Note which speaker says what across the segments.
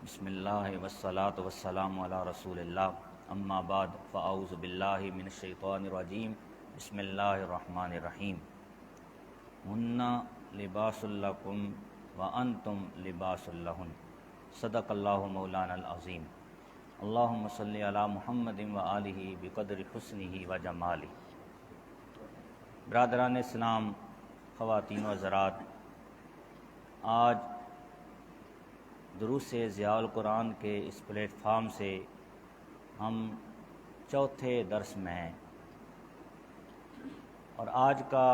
Speaker 1: بسم اللہ والصلاة والسلام علی رسول اللہ اما بعد فاعوذ باللہ من الشیطان الرجیم بسم اللہ الرحمن الرحیم ہن لباس لکم وانتم لباس لہن صدق اللہ مولانا العظیم اللہم صلی علی محمد وآلہ بقدر حسنہ وجمالہ۔ برادران اسلام، خواتین و حضرات، آج دروس ضیاء القرآن کے اس پلیٹ فارم سے ہم چوتھے درس میں ہیں، اور آج کا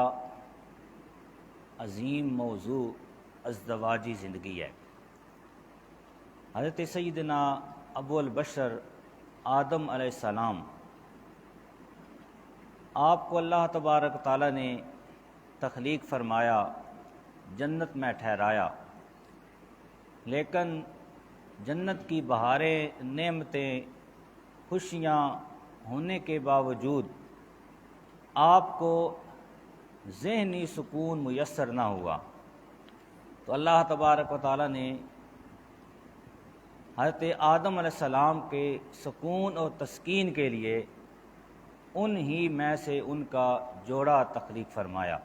Speaker 1: عظیم موضوع ازدواجی زندگی ہے۔ حضرت سیدنا ابو البشر آدم علیہ السلام، آپ کو اللہ تبارک تعالیٰ نے تخلیق فرمایا، جنت میں ٹھہرایا، لیکن جنت کی بہاریں، نعمتیں، خوشیاں ہونے کے باوجود آپ کو ذہنی سکون میسر نہ ہوا، تو اللہ تبارک و تعالیٰ نے حضرت آدم علیہ السلام کے سکون اور تسکین کے لیے ان ہی میں سے ان کا جوڑا تخلیق فرمایا۔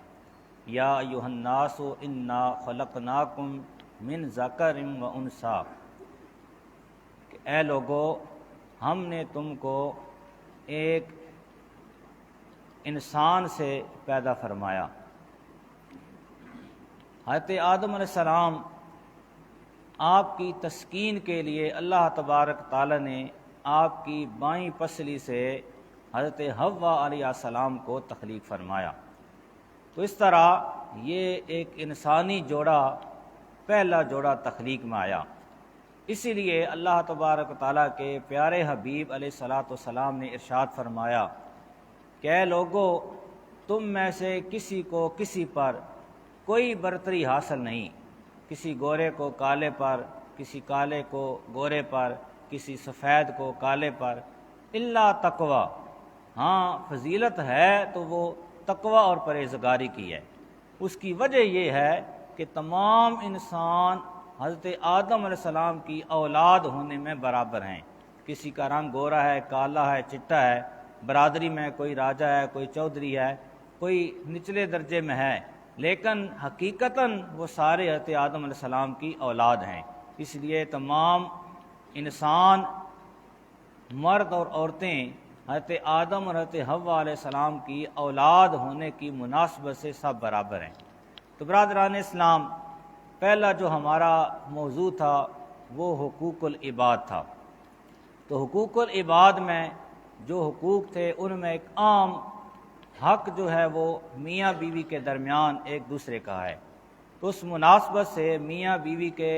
Speaker 1: یا ایھا الناس انا خلقناکم من ذکر و انثی، کہ اے لوگو، ہم نے تم کو ایک انسان سے پیدا فرمایا۔ حضرت آدم علیہ السلام، آپ کی تسکین کے لیے اللہ تبارک تعالیٰ نے آپ کی بائیں پسلی سے حضرت حوا علیہ السلام کو تخلیق فرمایا۔ تو اس طرح یہ ایک انسانی جوڑا، پہلا جوڑا تخلیق میں آیا۔ اسی لیے اللہ تبارک و تعالیٰ کے پیارے حبیب علیہ الصلاۃ والسلام نے ارشاد فرمایا کہ اے لوگو، تم میں سے کسی کو کسی پر کوئی برتری حاصل نہیں، کسی گورے کو کالے پر، کسی کالے کو گورے پر، کسی سفید کو کالے پر، الا تقوی، ہاں فضیلت ہے تو وہ تقوی اور پرہیزگاری کی ہے۔ اس کی وجہ یہ ہے کہ تمام انسان حضرت آدم علیہ السلام کی اولاد ہونے میں برابر ہیں۔ کسی کا رنگ گورا ہے، کالا ہے، چٹا ہے، برادری میں کوئی راجہ ہے، کوئی چودھری ہے، کوئی نچلے درجے میں ہے، لیکن حقیقتاً وہ سارے حضرت آدم علیہ السلام کی اولاد ہیں۔ اس لیے تمام انسان، مرد اور عورتیں، حضرت آدم اور حضرت حوا علیہ السلام کی اولاد ہونے کی مناسبت سے سب برابر ہیں۔ تو برادران اسلام، پہلا جو ہمارا موضوع تھا وہ حقوق العباد تھا۔ تو حقوق العباد میں جو حقوق تھے، ان میں ایک عام حق جو ہے وہ میاں بیوی کے درمیان ایک دوسرے کا ہے۔ تو اس مناسبت سے میاں بیوی کے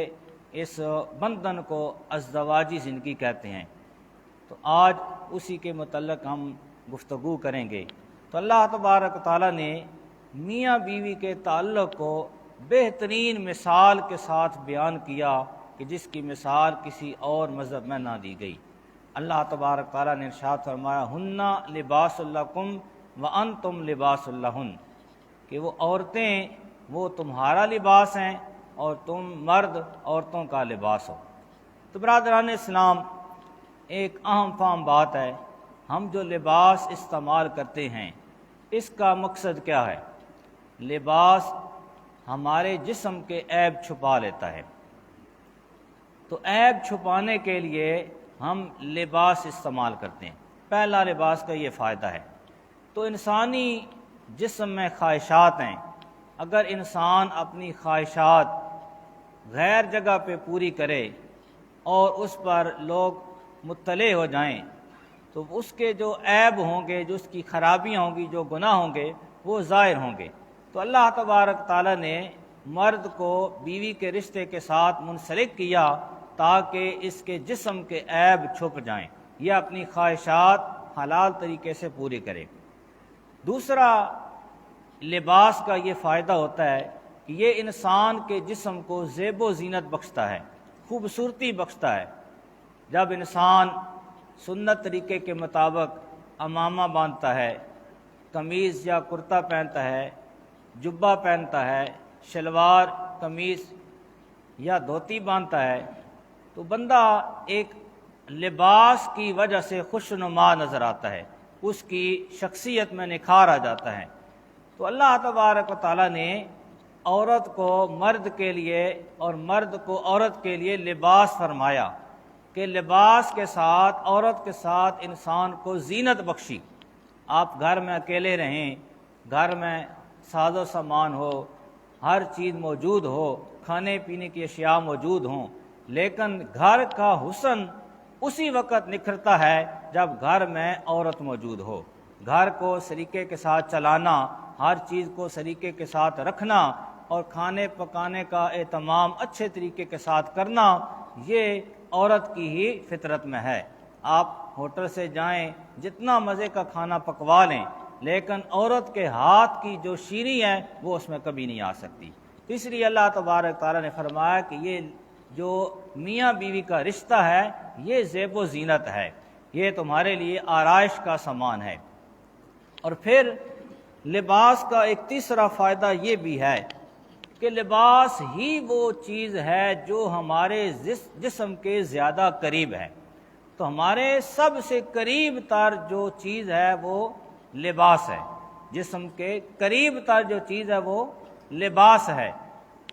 Speaker 1: اس بندھن کو ازدواجی زندگی کہتے ہیں۔ تو آج اسی کے متعلق ہم گفتگو کریں گے۔ تو اللہ تبارک تعالیٰ نے میاں بیوی کے تعلق کو بہترین مثال کے ساتھ بیان کیا کہ جس کی مثال کسی اور مذہب میں نہ دی گئی۔ اللہ تبارک تعالیٰ نے ارشاد فرمایا ہن لباس لکم وانتم لباس لہن، کہ وہ عورتیں وہ تمہارا لباس ہیں اور تم مرد عورتوں کا لباس ہو۔ تو برادران اسلام، ایک اہم فہم بات ہے، ہم جو لباس استعمال کرتے ہیں اس کا مقصد کیا ہے؟ لباس ہمارے جسم کے عیب چھپا لیتا ہے، تو عیب چھپانے کے لیے ہم لباس استعمال کرتے ہیں۔ پہلا لباس کا یہ فائدہ ہے۔ تو انسانی جسم میں خواہشات ہیں، اگر انسان اپنی خواہشات غیر جگہ پہ پوری کرے اور اس پر لوگ مطلع ہو جائیں تو اس کے جو عیب ہوں گے، جو اس کی خرابیاں ہوں گی، جو گناہ ہوں گے، وہ ظاہر ہوں گے۔ تو اللہ تبارک تعالیٰ نے مرد کو بیوی کے رشتے کے ساتھ منسلک کیا تاکہ اس کے جسم کے عیب چھپ جائیں، یہ اپنی خواہشات حلال طریقے سے پوری کرے۔ دوسرا لباس کا یہ فائدہ ہوتا ہے کہ یہ انسان کے جسم کو زیب و زینت بخشتا ہے، خوبصورتی بخشتا ہے۔ جب انسان سنت طریقے کے مطابق عمامہ باندھتا ہے، قمیض یا کرتا پہنتا ہے، جبہ پہنتا ہے، شلوار قمیض یا دھوتی باندھتا ہے، تو بندہ ایک لباس کی وجہ سے خوشنما نظر آتا ہے، اس کی شخصیت میں نکھار آ جاتا ہے۔ تو اللہ تبارک و تعالیٰ نے عورت کو مرد کے لیے اور مرد کو عورت کے لیے لباس فرمایا کہ لباس کے ساتھ، عورت کے ساتھ انسان کو زینت بخشی۔ آپ گھر میں اکیلے رہیں، گھر میں ساز و سامان ہو، ہر چیز موجود ہو، کھانے پینے کی اشیاء موجود ہوں، لیکن گھر کا حسن اسی وقت نکھرتا ہے جب گھر میں عورت موجود ہو۔ گھر کو سلیقے کے ساتھ چلانا، ہر چیز کو سلیقے کے ساتھ رکھنا اور کھانے پکانے کا اہتمام اچھے طریقے کے ساتھ کرنا، یہ عورت کی ہی فطرت میں ہے۔ آپ ہوٹل سے جائیں، جتنا مزے کا کھانا پکوا لیں، لیکن عورت کے ہاتھ کی جو شیریں ہے وہ اس میں کبھی نہیں آ سکتی۔ اس لیے اللہ تبارک تعالیٰ نے فرمایا کہ یہ جو میاں بیوی کا رشتہ ہے یہ زیب و زینت ہے، یہ تمہارے لیے آرائش کا سامان ہے۔ اور پھر لباس کا ایک تیسرا فائدہ یہ بھی ہے کہ لباس ہی وہ چیز ہے جو ہمارے جسم کے زیادہ قریب ہے۔ تو ہمارے سب سے قریب تر جو چیز ہے وہ لباس ہے، جسم کے قریب تر جو چیز ہے وہ لباس ہے۔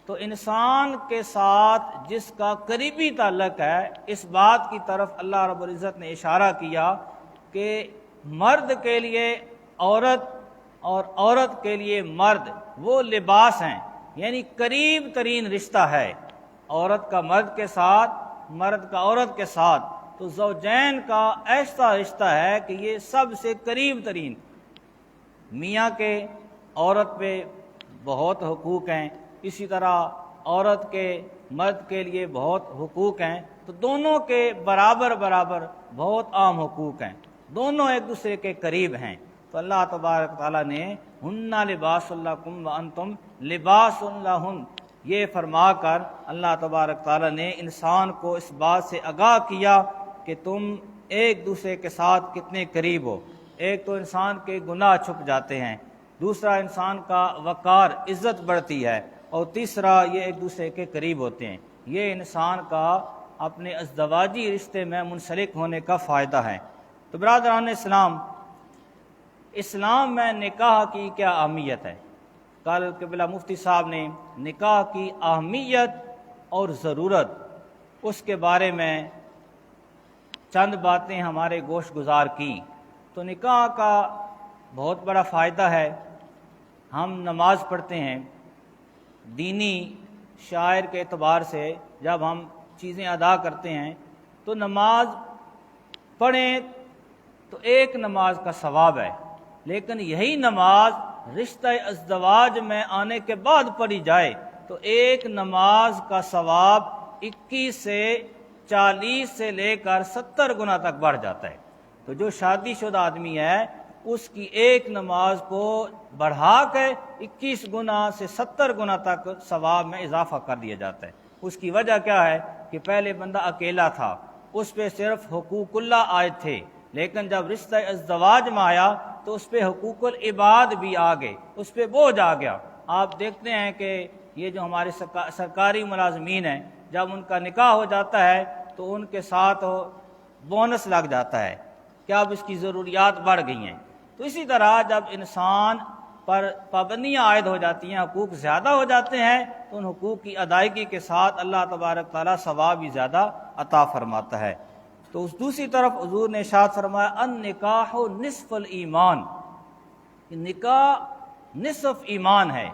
Speaker 1: تو انسان کے ساتھ جس کا قریبی تعلق ہے، اس بات کی طرف اللہ رب العزت نے اشارہ کیا کہ مرد کے لیے عورت اور عورت کے لیے مرد وہ لباس ہیں، یعنی قریب ترین رشتہ ہے عورت کا مرد کے ساتھ، مرد کا عورت کے ساتھ۔ تو زوجین کا ایسا رشتہ ہے کہ یہ سب سے قریب ترین، میاں کے عورت پہ بہت حقوق ہیں، اسی طرح عورت کے مرد کے لیے بہت حقوق ہیں، تو دونوں کے برابر برابر بہت عام حقوق ہیں، دونوں ایک دوسرے کے قریب ہیں۔ تو اللہ تبارک تعالیٰ نے ہن لباس لکم وانتم لباس لہن، یہ فرما کر اللہ تبارک تعالیٰ نے انسان کو اس بات سے آگاہ کیا کہ تم ایک دوسرے کے ساتھ کتنے قریب ہو۔ ایک تو انسان کے گناہ چھپ جاتے ہیں، دوسرا انسان کا وقار عزت بڑھتی ہے، اور تیسرا یہ ایک دوسرے کے قریب ہوتے ہیں۔ یہ انسان کا اپنے ازدواجی رشتے میں منسلک ہونے کا فائدہ ہے۔ تو برادران اسلام، اسلام میں نکاح کی کیا اہمیت ہے؟ کل قبلہ مفتی صاحب نے نکاح کی اہمیت اور ضرورت، اس کے بارے میں چند باتیں ہمارے گوش گزار کی۔ تو نکاح کا بہت بڑا فائدہ ہے۔ ہم نماز پڑھتے ہیں، دینی شاعر کے اعتبار سے جب ہم چیزیں ادا کرتے ہیں تو نماز پڑھیں تو ایک نماز کا ثواب ہے، لیکن یہی نماز رشتہ ازدواج میں آنے کے بعد پڑھی جائے تو ایک نماز کا ثواب 21 سے 40 سے لے کر 70 گنا تک بڑھ جاتا ہے۔ تو جو شادی شدہ آدمی ہے اس کی ایک نماز کو بڑھا کے 21 گنا سے 70 گنا تک ثواب میں اضافہ کر دیا جاتا ہے۔ اس کی وجہ کیا ہے کہ پہلے بندہ اکیلا تھا، اس پہ صرف حقوق اللہ عائد تھے، لیکن جب رشتہ ازدواج میں آیا تو اس پہ حقوق العباد بھی آ گئے، اس پہ بوجھ آ گیا۔ آپ دیکھتے ہیں کہ یہ جو ہمارے سرکاری ملازمین ہیں، جب ان کا نکاح ہو جاتا ہے تو ان کے ساتھ بونس لگ جاتا ہے کہ اب اس کی ضروریات بڑھ گئی ہیں۔ تو اسی طرح جب انسان پر پابندیاں عائد ہو جاتی ہیں، حقوق زیادہ ہو جاتے ہیں، تو ان حقوق کی ادائیگی کے ساتھ اللہ تبارک تعالیٰ ثواب بھی زیادہ عطا فرماتا ہے۔ تو اس دوسری طرف حضور نے ارشاد فرمایا النکاح نصف الایمان، نکاح نصف ایمان ہے۔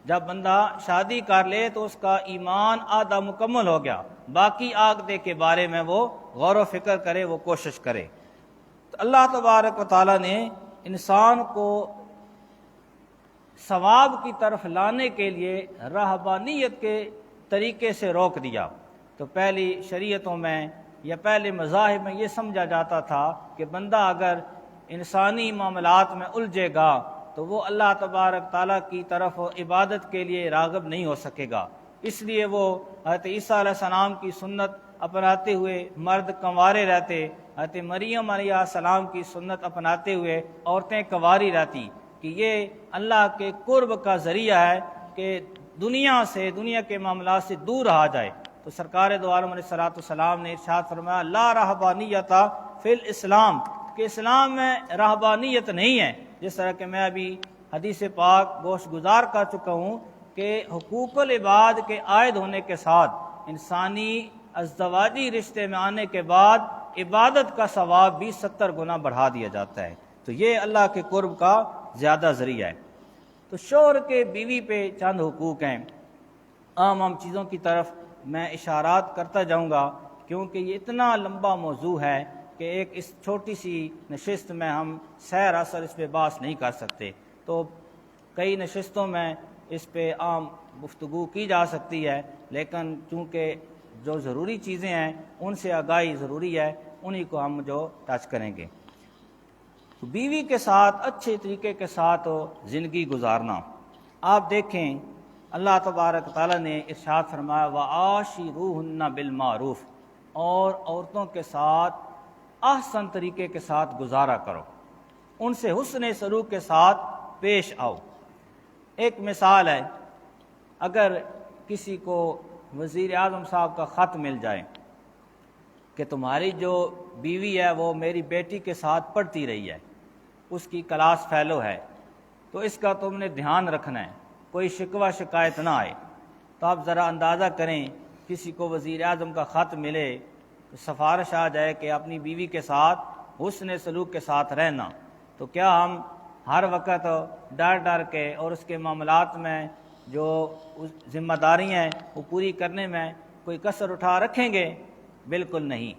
Speaker 1: جب بندہ شادی کر لے تو اس کا ایمان آدھا مکمل ہو گیا، باقی آگے کے بارے میں وہ غور و فکر کرے، وہ کوشش کرے۔ تو اللہ تبارک و تعالیٰ نے انسان کو ثواب کی طرف لانے کے لیے رہبانیت کے طریقے سے روک دیا۔ تو پہلی شریعتوں میں یا پہلے مذاہب میں یہ سمجھا جاتا تھا کہ بندہ اگر انسانی معاملات میں الجھے گا تو وہ اللہ تبارک تعالیٰ کی طرف عبادت کے لیے راغب نہیں ہو سکے گا، اس لیے وہ حضرت عیسیٰ علیہ السلام کی سنت اپناتے ہوئے مرد کنوارے رہتے، حضرت مریم علیہ السلام کی سنت اپناتے ہوئے عورتیں کنواری رہتی، کہ یہ اللہ کے قرب کا ذریعہ ہے کہ دنیا سے، دنیا کے معاملات سے دور رہا جائے۔ تو سرکار دو عالم علیہ الصلوۃ والسلام نے ارشاد فرمایا لا رہبانیت فی الاسلام، کہ اسلام میں رہبانیت نہیں ہے. جس طرح کہ میں ابھی حدیث پاک گوشت گزار کر چکا ہوں کہ حقوق العباد کے عائد ہونے کے ساتھ انسانی ازدواجی رشتے میں آنے کے بعد عبادت کا ثواب 20-70 گنا بڑھا دیا جاتا ہے. تو یہ اللہ کے قرب کا زیادہ ذریعہ ہے. تو شوہر کے بیوی پہ چند حقوق ہیں. عام چیزوں کی طرف میں اشارات کرتا جاؤں گا کیونکہ یہ اتنا لمبا موضوع ہے کہ ایک اس چھوٹی سی نشست میں ہم سیر اثر اس پہ بحث نہیں کر سکتے. تو کئی نشستوں میں اس پہ عام گفتگو کی جا سکتی ہے، لیکن چونکہ جو ضروری چیزیں ہیں ان سے آگاہی ضروری ہے، انہی کو ہم جو ٹچ کریں گے. تو بیوی کے ساتھ اچھے طریقے کے ساتھ زندگی گزارنا. آپ دیکھیں اللہ تبارک تعالیٰ نے ارشاد فرمایا وَعَاشِرُوهُنَّ بِالْمَعْرُوفِ، اور عورتوں کے ساتھ احسن طریقے کے ساتھ گزارا کرو، ان سے حسن سلوک کے ساتھ پیش آؤ. ایک مثال ہے، اگر کسی کو وزیر اعظم صاحب کا خط مل جائے کہ تمہاری جو بیوی ہے وہ میری بیٹی کے ساتھ پڑھتی رہی ہے، اس کی کلاس فیلو ہے، تو اس کا تم نے دھیان رکھنا ہے، کوئی شکوہ شکایت نہ آئے. تو آپ ذرا اندازہ کریں کسی کو وزیر اعظم کا خط ملے، سفارش آ جائے کہ اپنی بیوی کے ساتھ حسن سلوک کے ساتھ رہنا، تو کیا ہم ہر وقت ڈر ڈر کے اور اس کے معاملات میں جو ذمہ داری ہیں وہ پوری کرنے میں کوئی کسر اٹھا رکھیں گے؟ بالکل نہیں.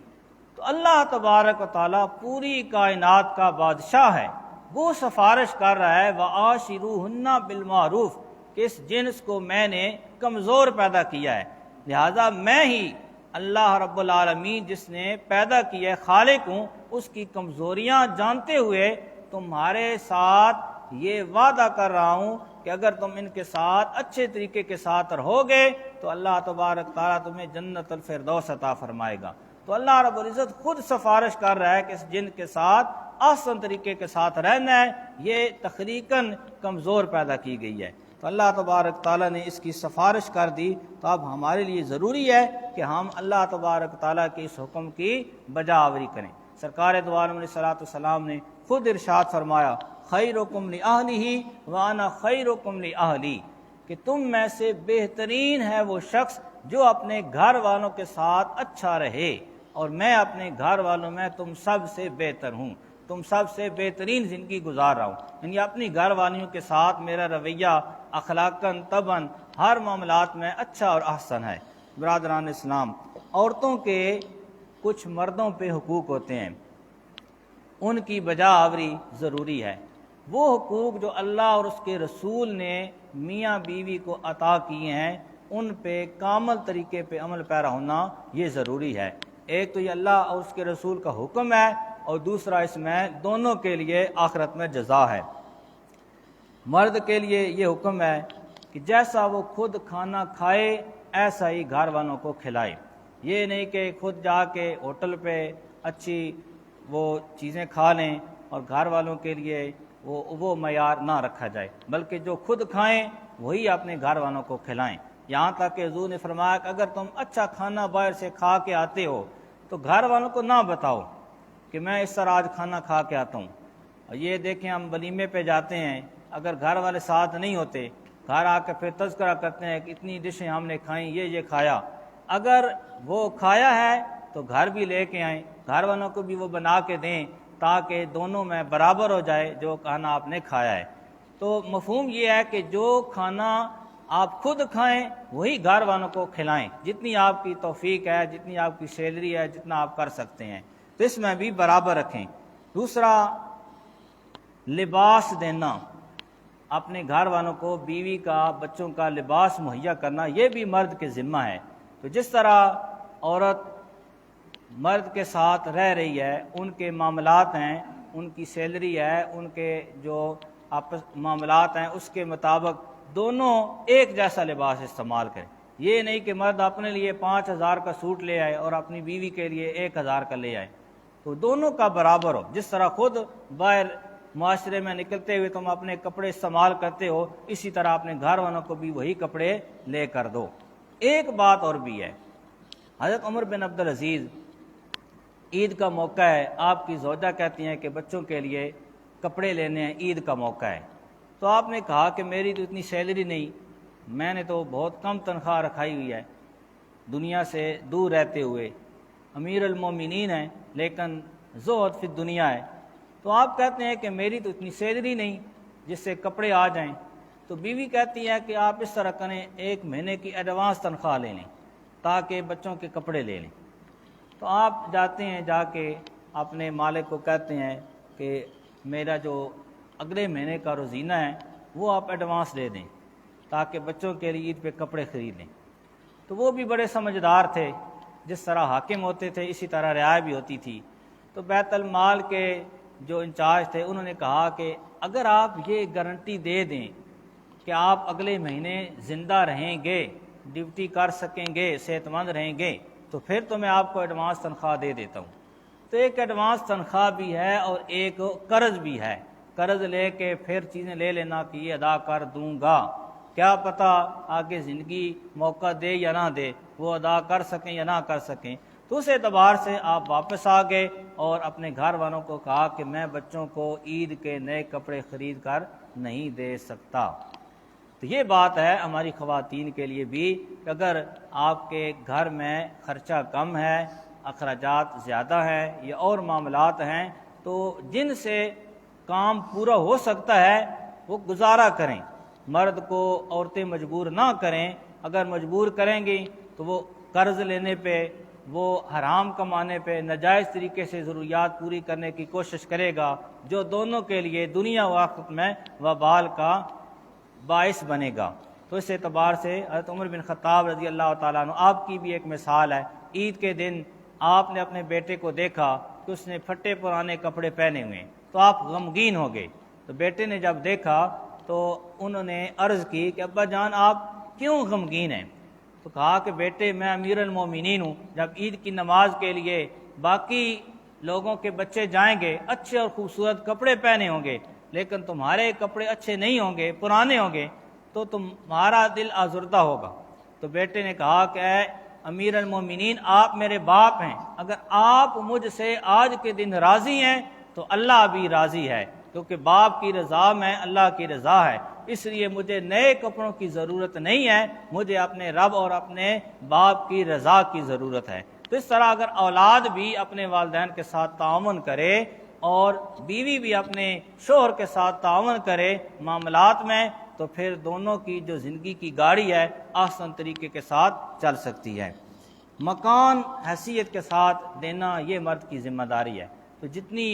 Speaker 1: تو اللہ تبارک و تعالیٰ پوری کائنات کا بادشاہ ہے، وہ سفارش کر رہا ہے وَعَاشِرُوهُنَّ بِالْمَعْرُوفِ، کہ اس جنس کو میں نے کمزور پیدا کیا ہے، لہذا میں ہی اللہ رب العالمین جس نے پیدا کیا ہے خالق ہوں، اس کی کمزوریاں جانتے ہوئے تمہارے ساتھ یہ وعدہ کر رہا ہوں کہ اگر تم ان کے ساتھ اچھے طریقے کے ساتھ رہو گے تو اللہ تبارک تعالیٰ تمہیں جنت الفردوس عطا فرمائے گا. تو اللہ رب العزت خود سفارش کر رہا ہے کہ اس جن کے ساتھ احسن طریقے کے ساتھ رہنا ہے، یہ تخلیقاً کمزور پیدا کی گئی ہے. تو اللہ تبارک تعالیٰ نے اس کی سفارش کر دی، تو اب ہمارے لیے ضروری ہے کہ ہم اللہ تبارک تعالیٰ کے اس حکم کی بجا آوری کریں. سرکار دو عالم علیہ الصلوۃ والسلام نے خود ارشاد فرمایا خیرکم لأہلہ وانا خیرکم لأہلی، کہ تم میں سے بہترین ہے وہ شخص جو اپنے گھر والوں کے ساتھ اچھا رہے، اور میں اپنے گھر والوں میں تم سب سے بہتر ہوں، تم سب سے بہترین زندگی گزار رہا ہوں. یعنی اپنی گھر والیوں کے ساتھ میرا رویہ اخلاقاً طبعاً ہر معاملات میں اچھا اور احسن ہے. برادران اسلام، عورتوں کے کچھ مردوں پہ حقوق ہوتے ہیں، ان کی بجا آوری ضروری ہے. وہ حقوق جو اللہ اور اس کے رسول نے میاں بیوی کو عطا کیے ہیں ان پہ کامل طریقے پہ عمل پیرا ہونا یہ ضروری ہے. ایک تو یہ اللہ اور اس کے رسول کا حکم ہے، اور دوسرا اس میں دونوں کے لیے آخرت میں جزا ہے. مرد کے لیے یہ حکم ہے کہ جیسا وہ خود کھانا کھائے ایسا ہی گھر والوں کو کھلائے. یہ نہیں کہ خود جا کے ہوٹل پہ اچھی وہ چیزیں کھا لیں اور گھر والوں کے لیے وہ معیار نہ رکھا جائے، بلکہ جو خود کھائیں وہی اپنے گھر والوں کو کھلائیں. یہاں تک کہ حضور نے فرمایا کہ اگر تم اچھا کھانا باہر سے کھا کے آتے ہو تو گھر والوں کو نہ بتاؤ کہ میں اس طرح آج کھانا کھا کے آتا ہوں. اور یہ دیکھیں ہم ولیمے پہ جاتے ہیں، اگر گھر والے ساتھ نہیں ہوتے، گھر آ کے پھر تذکرہ کرتے ہیں کہ اتنی ڈشیں ہم نے کھائیں، یہ کھایا. اگر وہ کھایا ہے تو گھر بھی لے کے آئیں، گھر والوں کو بھی وہ بنا کے دیں تاکہ دونوں میں برابر ہو جائے جو کھانا آپ نے کھایا ہے. تو مفہوم یہ ہے کہ جو کھانا آپ خود کھائیں وہی گھر والوں کو کھلائیں، جتنی آپ کی توفیق ہے، جتنی آپ کی سیلری ہے، جتنا آپ کر سکتے ہیں، تو اس میں بھی برابر رکھیں. دوسرا، لباس دینا، اپنے گھر والوں کو بیوی کا بچوں کا لباس مہیا کرنا یہ بھی مرد کے ذمہ ہے. تو جس طرح عورت مرد کے ساتھ رہ رہی ہے، ان کے معاملات ہیں، ان کی سیلری ہے، ان کے جو آپس معاملات ہیں، اس کے مطابق دونوں ایک جیسا لباس استعمال کریں. یہ نہیں کہ مرد اپنے لیے 5,000 کا سوٹ لے آئے اور اپنی بیوی کے لیے 1,000 کا لے آئے. تو دونوں کا برابر ہو. جس طرح خود باہر معاشرے میں نکلتے ہوئے تم اپنے کپڑے استعمال کرتے ہو، اسی طرح اپنے گھر والوں کو بھی وہی کپڑے لے کر دو. ایک بات اور بھی ہے حضرت عمر بن عبدالعزیز، عید کا موقع ہے، آپ کی زوجہ کہتی ہیں کہ بچوں کے لیے کپڑے لینے ہیں، عید کا موقع ہے۔ تو آپ نے کہا کہ میری تو اتنی سیلری نہیں، میں نے تو بہت کم تنخواہ رکھائی ہوئی ہے، دنیا سے دور رہتے ہوئے، امیر المومنین ہیں لیکن زہد فی الدنیا ہے۔ تو آپ کہتے ہیں کہ میری تو اتنی سیلری نہیں جس سے کپڑے آ جائیں۔ تو بیوی کہتی ہے کہ آپ اس طرح کریں، 1 مہینے کی ایڈوانس تنخواہ لے لیں تاکہ بچوں کے کپڑے لے لیں۔ تو آپ جاتے ہیں، جا کے اپنے مالک کو کہتے ہیں کہ میرا جو اگلے مہینے کا روزینہ ہے وہ آپ ایڈوانس دے دیں تاکہ بچوں کے لیے عید پہ کپڑے خرید لیں۔ تو وہ بھی بڑے سمجھدار تھے، جس طرح حاکم ہوتے تھے اسی طرح رعایا بھی ہوتی تھی۔ تو بیت المال کے جو انچارج تھے انہوں نے کہا کہ اگر آپ یہ گارنٹی دے دیں کہ آپ اگلے مہینے زندہ رہیں گے، ڈیوٹی کر سکیں گے، صحت مند رہیں گے، تو پھر تو میں آپ کو ایڈوانس تنخواہ دے دیتا ہوں۔ تو ایک ایڈوانس تنخواہ بھی ہے اور ایک قرض بھی ہے، قرض لے کے پھر چیزیں لے لینا کہ یہ ادا کر دوں گا، کیا پتہ آگے زندگی موقع دے یا نہ دے، وہ ادا کر سکیں یا نہ کر سکیں۔ تو اس اعتبار سے آپ واپس آ گئے اور اپنے گھر والوں کو کہا کہ میں بچوں کو عید کے نئے کپڑے خرید کر نہیں دے سکتا۔ تو یہ بات ہے ہماری خواتین کے لیے بھی کہ اگر آپ کے گھر میں خرچہ کم ہے، اخراجات زیادہ ہیں یا اور معاملات ہیں، تو جن سے کام پورا ہو سکتا ہے وہ گزارا کریں، مرد کو عورتیں مجبور نہ کریں۔ اگر مجبور کریں گی تو وہ قرض لینے پہ، وہ حرام کمانے پہ، ناجائز طریقے سے ضروریات پوری کرنے کی کوشش کرے گا، جو دونوں کے لیے دنیا و آخرت میں وبال کا باعث بنے گا۔ تو اس اعتبار سے حضرت عمر بن خطاب رضی اللہ تعالیٰ عنہ آپ کی بھی ایک مثال ہے۔ عید کے دن آپ نے اپنے بیٹے کو دیکھا کہ اس نے پھٹے پرانے کپڑے پہنے ہوئے، تو آپ غمگین ہو گئے۔ تو بیٹے نے جب دیکھا تو انہوں نے عرض کی کہ ابا جان آپ کیوں غمگین ہیں؟ تو کہا کہ بیٹے میں امیر المومنین ہوں، جب عید کی نماز کے لیے باقی لوگوں کے بچے جائیں گے اچھے اور خوبصورت کپڑے پہنے ہوں گے، لیکن تمہارے کپڑے اچھے نہیں ہوں گے، پرانے ہوں گے، تو تمہارا دل آزردہ ہوگا۔ تو بیٹے نے کہا کہ اے امیر المومنین آپ میرے باپ ہیں، اگر آپ مجھ سے آج کے دن راضی ہیں تو اللہ بھی راضی ہے، کیونکہ باپ کی رضا میں اللہ کی رضا ہے، اس لیے مجھے نئے کپڑوں کی ضرورت نہیں ہے، مجھے اپنے رب اور اپنے باپ کی رضا کی ضرورت ہے۔ تو اس طرح اگر اولاد بھی اپنے والدین کے ساتھ تعاون کرے اور بیوی بھی اپنے شوہر کے ساتھ تعاون کرے معاملات میں، تو پھر دونوں کی جو زندگی کی گاڑی ہے آسان طریقے کے ساتھ چل سکتی ہے۔ مکان حیثیت کے ساتھ دینا یہ مرد کی ذمہ داری ہے۔ تو جتنی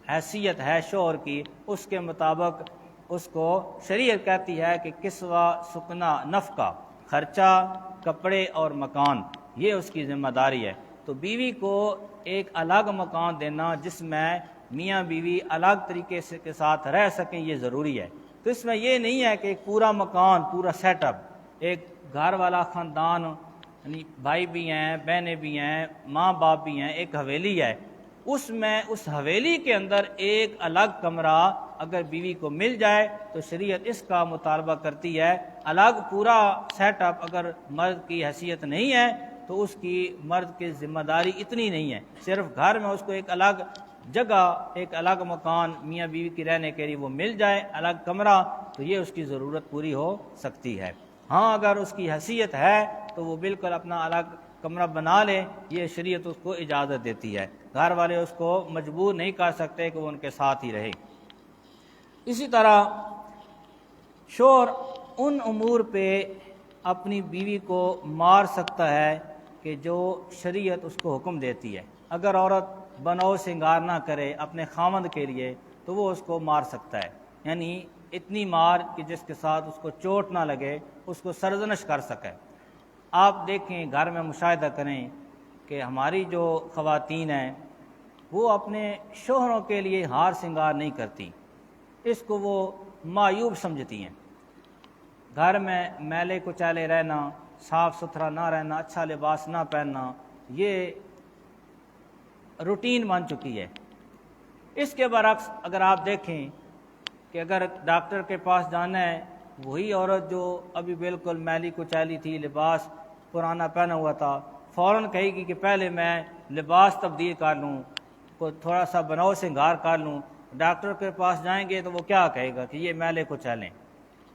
Speaker 1: حیثیت ہے شوہر کی اس کے مطابق اس کو شریعت کہتی ہے کہ کسوہ، سکنا، نفقہ، خرچہ، کپڑے اور مکان، یہ اس کی ذمہ داری ہے۔ تو بیوی کو ایک الگ مکان دینا جس میں میاں بیوی الگ طریقے سے کے ساتھ رہ سکیں، یہ ضروری ہے۔ تو اس میں یہ نہیں ہے کہ ایک پورا مکان، پورا سیٹ اپ، ایک گھر والا خاندان، یعنی بھائی بھی ہیں، بہنیں بھی ہیں، ماں باپ بھی ہیں، ایک حویلی ہے، اس میں اس حویلی کے اندر ایک الگ کمرہ اگر بیوی کو مل جائے تو شریعت اس کا مطالبہ کرتی ہے۔ الگ پورا سیٹ اپ اگر مرد کی حیثیت نہیں ہے تو اس کی مرد کی ذمہ داری اتنی نہیں ہے، صرف گھر میں اس کو ایک الگ جگہ، ایک الگ مکان میاں بیوی کی رہنے کے لیے وہ مل جائے، الگ کمرہ، تو یہ اس کی ضرورت پوری ہو سکتی ہے۔ ہاں اگر اس کی حیثیت ہے تو وہ بالکل اپنا الگ کمرہ بنا لے، یہ شریعت اس کو اجازت دیتی ہے، گھر والے اس کو مجبور نہیں کر سکتے کہ وہ ان کے ساتھ ہی رہے۔ اسی طرح شوہر ان امور پہ اپنی بیوی کو مار سکتا ہے کہ جو شریعت اس کو حکم دیتی ہے۔ اگر عورت بنو سنگار نہ کرے اپنے خامند کے لیے تو وہ اس کو مار سکتا ہے، یعنی اتنی مار کہ جس کے ساتھ اس کو چوٹ نہ لگے، اس کو سرزنش کر سکے۔ آپ دیکھیں، گھر میں مشاہدہ کریں کہ ہماری جو خواتین ہیں وہ اپنے شوہروں کے لیے ہار سنگار نہیں کرتی، اس کو وہ معیوب سمجھتی ہیں۔ گھر میں میلے کچیلے رہنا، صاف ستھرا نہ رہنا، اچھا لباس نہ پہننا، یہ روٹین بن چکی ہے۔ اس کے برعکس اگر آپ دیکھیں کہ اگر ڈاکٹر کے پاس جانا ہے، وہی عورت جو ابھی بالکل میلی کچیلی تھی، لباس پرانا پہنا ہوا تھا، فوراً کہے گی کہ پہلے میں لباس تبدیل کر لوں، کوئی تھوڑا سا بناؤ سنگار کر لوں، ڈاکٹر کے پاس جائیں گے تو وہ کیا کہے گا کہ یہ میلے کو چلیں،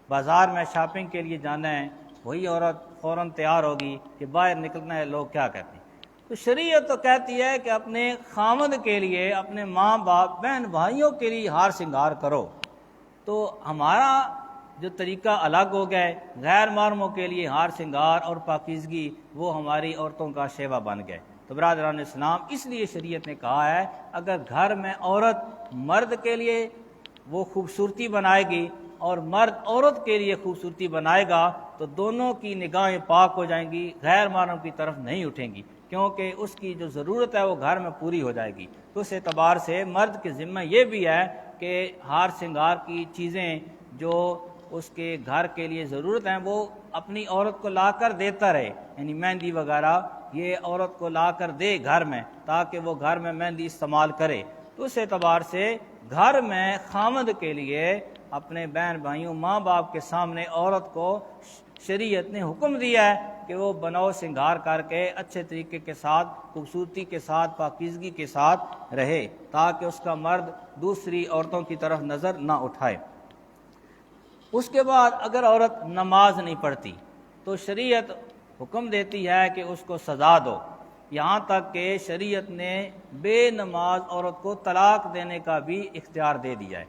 Speaker 1: بازار میں شاپنگ کے لیے جانا ہے، وہی عورت فوراً تیار ہوگی کہ باہر نکلنا ہے، لوگ کیا کہتے ہیں۔ تو شریعت تو کہتی ہے کہ اپنے خامد کے لیے، اپنے ماں باپ بہن بھائیوں کے لیے ہار سنگار کرو، تو ہمارا جو طریقہ الگ ہو گئے، غیر محرموں کے لیے ہار سنگار اور پاکیزگی وہ ہماری عورتوں کا شیوا بن گئے۔ تو برادران اسلام، اس لیے شریعت نے کہا ہے اگر گھر میں عورت مرد کے لیے وہ خوبصورتی بنائے گی اور مرد عورت کے لیے خوبصورتی بنائے گا تو دونوں کی نگاہیں پاک ہو جائیں گی، غیر محرم کی طرف نہیں اٹھیں گی، کیونکہ اس کی جو ضرورت ہے وہ گھر میں پوری ہو جائے گی۔ تو اس اعتبار سے مرد کے ذمہ یہ بھی ہے کہ ہار سنگار کی چیزیں جو اس کے گھر کے لیے ضرورت ہیں وہ اپنی عورت کو لا کر دیتا رہے، یعنی مہندی وغیرہ یہ عورت کو لا کر دے گھر میں، تاکہ وہ گھر میں مہندی استعمال کرے۔ تو اس اعتبار سے گھر میں خامد کے لیے اپنے بہن بھائیوں ماں باپ کے سامنے عورت کو شریعت نے حکم دیا ہے کہ وہ بناؤ سنگار کر کے اچھے طریقے کے ساتھ، خوبصورتی کے ساتھ، پاکیزگی کے ساتھ رہے، تاکہ اس کا مرد دوسری عورتوں کی طرف نظر نہ اٹھائے۔ اس کے بعد اگر عورت نماز نہیں پڑھتی تو شریعت حکم دیتی ہے کہ اس کو سزا دو، یہاں تک کہ شریعت نے بے نماز عورت کو طلاق دینے کا بھی اختیار دے دیا ہے۔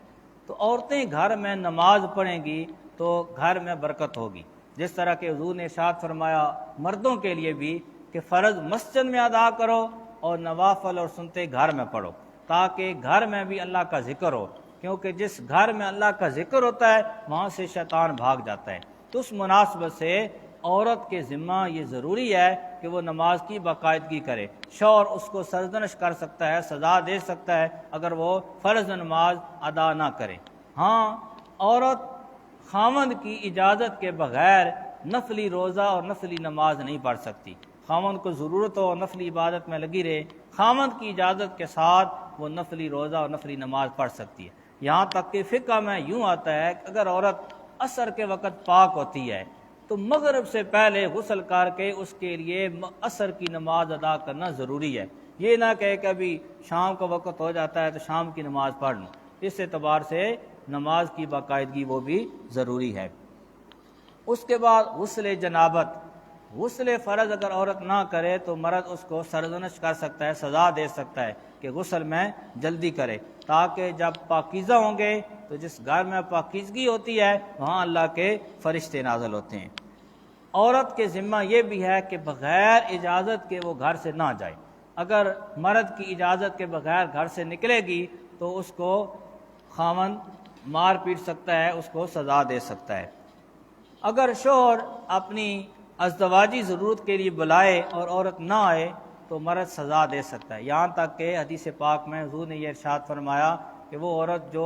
Speaker 1: تو عورتیں گھر میں نماز پڑھیں گی تو گھر میں برکت ہوگی، جس طرح کہ حضور نے ارشاد فرمایا مردوں کے لیے بھی کہ فرض مسجد میں ادا کرو اور نوافل اور سنتے گھر میں پڑھو، تاکہ گھر میں بھی اللہ کا ذکر ہو، کیونکہ جس گھر میں اللہ کا ذکر ہوتا ہے وہاں سے شیطان بھاگ جاتا ہے۔ تو اس مناسبت سے عورت کے ذمہ یہ ضروری ہے کہ وہ نماز کی باقاعدگی کرے۔ شوہر اس کو سرزنش کر سکتا ہے، سزا دے سکتا ہے اگر وہ فرض نماز ادا نہ کرے۔ ہاں، عورت خامند کی اجازت کے بغیر نفلی روزہ اور نفلی نماز نہیں پڑھ سکتی۔ خامند کو ضرورت ہو نفلی عبادت میں لگی رہے، خامند کی اجازت کے ساتھ وہ نفلی روزہ اور نفلی نماز پڑھ سکتی ہے۔ یہاں تک کہ فقہ میں یوں آتا ہے کہ اگر عورت عصر کے وقت پاک ہوتی ہے تو مغرب سے پہلے غسل کر کے اس کے لیے عصر کی نماز ادا کرنا ضروری ہے، یہ نہ کہ کبھی شام کا وقت ہو جاتا ہے تو شام کی نماز پڑھ لوں۔ اس اعتبار سے نماز کی باقاعدگی وہ بھی ضروری ہے۔ اس کے بعد غسل جنابت، غسل فرض اگر عورت نہ کرے تو مرد اس کو سرزنش کر سکتا ہے، سزا دے سکتا ہے کہ غسل میں جلدی کرے، تاکہ جب پاکیزہ ہوں گے تو جس گھر میں پاکیزگی ہوتی ہے وہاں اللہ کے فرشتے نازل ہوتے ہیں۔ عورت کے ذمہ یہ بھی ہے کہ بغیر اجازت کے وہ گھر سے نہ جائے، اگر مرد کی اجازت کے بغیر گھر سے نکلے گی تو اس کو خاوند مار پیٹ سکتا ہے، اس کو سزا دے سکتا ہے۔ اگر شوہر اپنی ازدواجی ضرورت کے لیے بلائے اور عورت نہ آئے تو مرد سزا دے سکتا ہے، یہاں تک کہ حدیث پاک میں حضور نے یہ ارشاد فرمایا کہ وہ عورت جو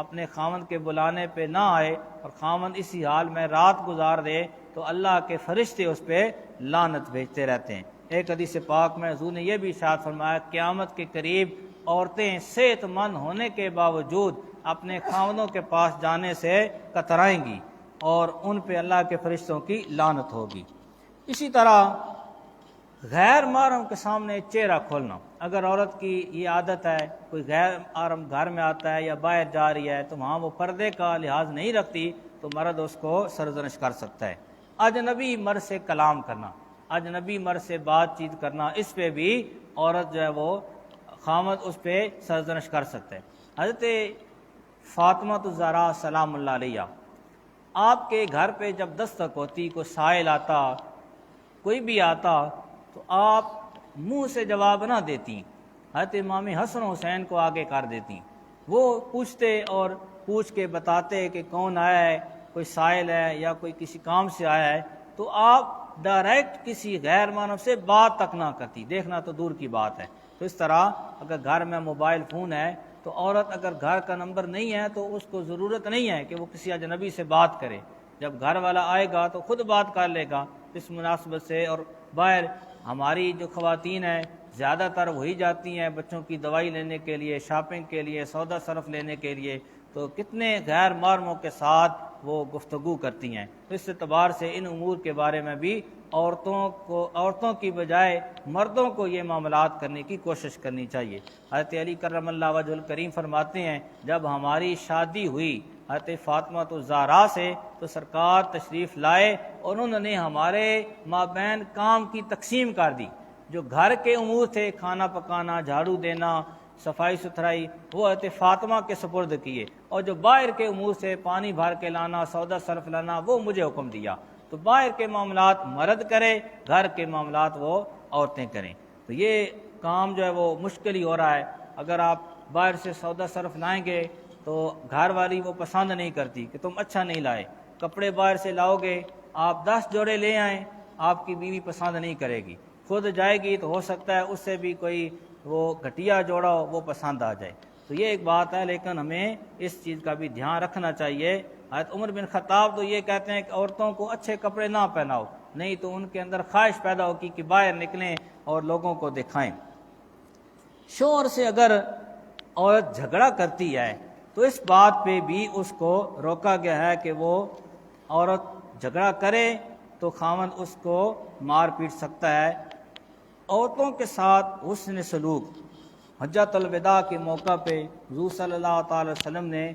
Speaker 1: اپنے خاوند کے بلانے پہ نہ آئے اور خاوند اسی حال میں رات گزار دے تو اللہ کے فرشتے اس پہ لعنت بھیجتے رہتے ہیں۔ ایک حدیث پاک میں حضور نے یہ بھی ارشاد فرمایا قیامت کے قریب عورتیں صحت مند ہونے کے باوجود اپنے خاوندوں کے پاس جانے سے کترائیں گی اور ان پہ اللہ کے فرشتوں کی لعنت ہوگی۔ اسی طرح غیر محرم کے سامنے چہرہ کھولنا، اگر عورت کی یہ عادت ہے کوئی غیر محرم گھر میں آتا ہے یا باہر جا رہی ہے تو وہاں وہ پردے کا لحاظ نہیں رکھتی تو مرد اس کو سرزنش کر سکتا ہے۔ اجنبی مرد سے کلام کرنا، اجنبی مرد سے بات چیت کرنا، اس پہ بھی عورت جو ہے وہ خامد اس پہ سرزنش کر سکتا ہے۔ حضرت فاطمہ الزہرا سلام اللہ علیہ، آپ کے گھر پہ جب دستک ہوتی، کوئی سائل آتا، کوئی بھی آتا تو آپ منہ سے جواب نہ دیتی، حضرت امام حسن حسین کو آگے کر دیتی، وہ پوچھتے اور پوچھ کے بتاتے کہ کون آیا ہے، کوئی سائل ہے یا کوئی کسی کام سے آیا ہے، تو آپ ڈائریکٹ کسی غیر محرم سے بات تک نہ کرتی، دیکھنا تو دور کی بات ہے۔ تو اس طرح اگر گھر میں موبائل فون ہے تو عورت اگر گھر کا نمبر نہیں ہے تو اس کو ضرورت نہیں ہے کہ وہ کسی اجنبی سے بات کرے، جب گھر والا آئے گا تو خود بات کر لے گا۔ اس مناسبت سے اور باہر ہماری جو خواتین ہیں زیادہ تر وہی جاتی ہیں بچوں کی دوائی لینے کے لیے، شاپنگ کے لیے، سودا صرف لینے کے لیے، تو کتنے غیر محرموں کے ساتھ وہ گفتگو کرتی ہیں۔ اس اعتبار سے ان امور کے بارے میں بھی عورتوں کی بجائے مردوں کو یہ معاملات کرنے کی کوشش کرنی چاہیے۔ حضرت علی کرم اللہ وجہ الکریم فرماتے ہیں جب ہماری شادی ہوئی حضرت فاطمہ الزہرا سے تو سرکار تشریف لائے اور انہوں نے ہمارے مابین کام کی تقسیم کر دی۔ جو گھر کے امور تھے، کھانا پکانا، جھاڑو دینا، صفائی ستھرائی، وہ حضرت فاطمہ کے سپرد کیے، اور جو باہر کے امور سے پانی بھر کے لانا، سودا صرف لانا، وہ مجھے حکم دیا۔ تو باہر کے معاملات مرد کرے، گھر کے معاملات وہ عورتیں کریں۔ تو یہ کام جو ہے وہ مشکل ہی ہو رہا ہے۔ اگر آپ باہر سے سودا صرف لائیں گے تو گھر والی وہ پسند نہیں کرتی کہ تم اچھا نہیں لائے۔ کپڑے باہر سے لاؤ گے، آپ 10 جوڑے لے آئیں، آپ کی بیوی پسند نہیں کرے گی۔ خود جائے گی تو ہو سکتا ہے اس سے بھی کوئی وہ گھٹیا جوڑا ہو، وہ پسند آ جائے۔ تو یہ ایک بات ہے، لیکن ہمیں اس چیز کا بھی دھیان رکھنا چاہیے۔ حضرت عمر بن خطاب تو یہ کہتے ہیں کہ عورتوں کو اچھے کپڑے نہ پہناؤ، نہیں تو ان کے اندر خواہش پیدا ہوگی کہ باہر نکلیں اور لوگوں کو دکھائیں۔ شوہر سے اگر عورت جھگڑا کرتی ہے تو اس بات پہ بھی اس کو روکا گیا ہے کہ وہ عورت جھگڑا کرے تو خاوند اس کو مار پیٹ سکتا ہے۔ عورتوں کے ساتھ حسن سلوک، حجۃ الوداع کے موقع پہ حضور صلی اللہ تعالی وسلم نے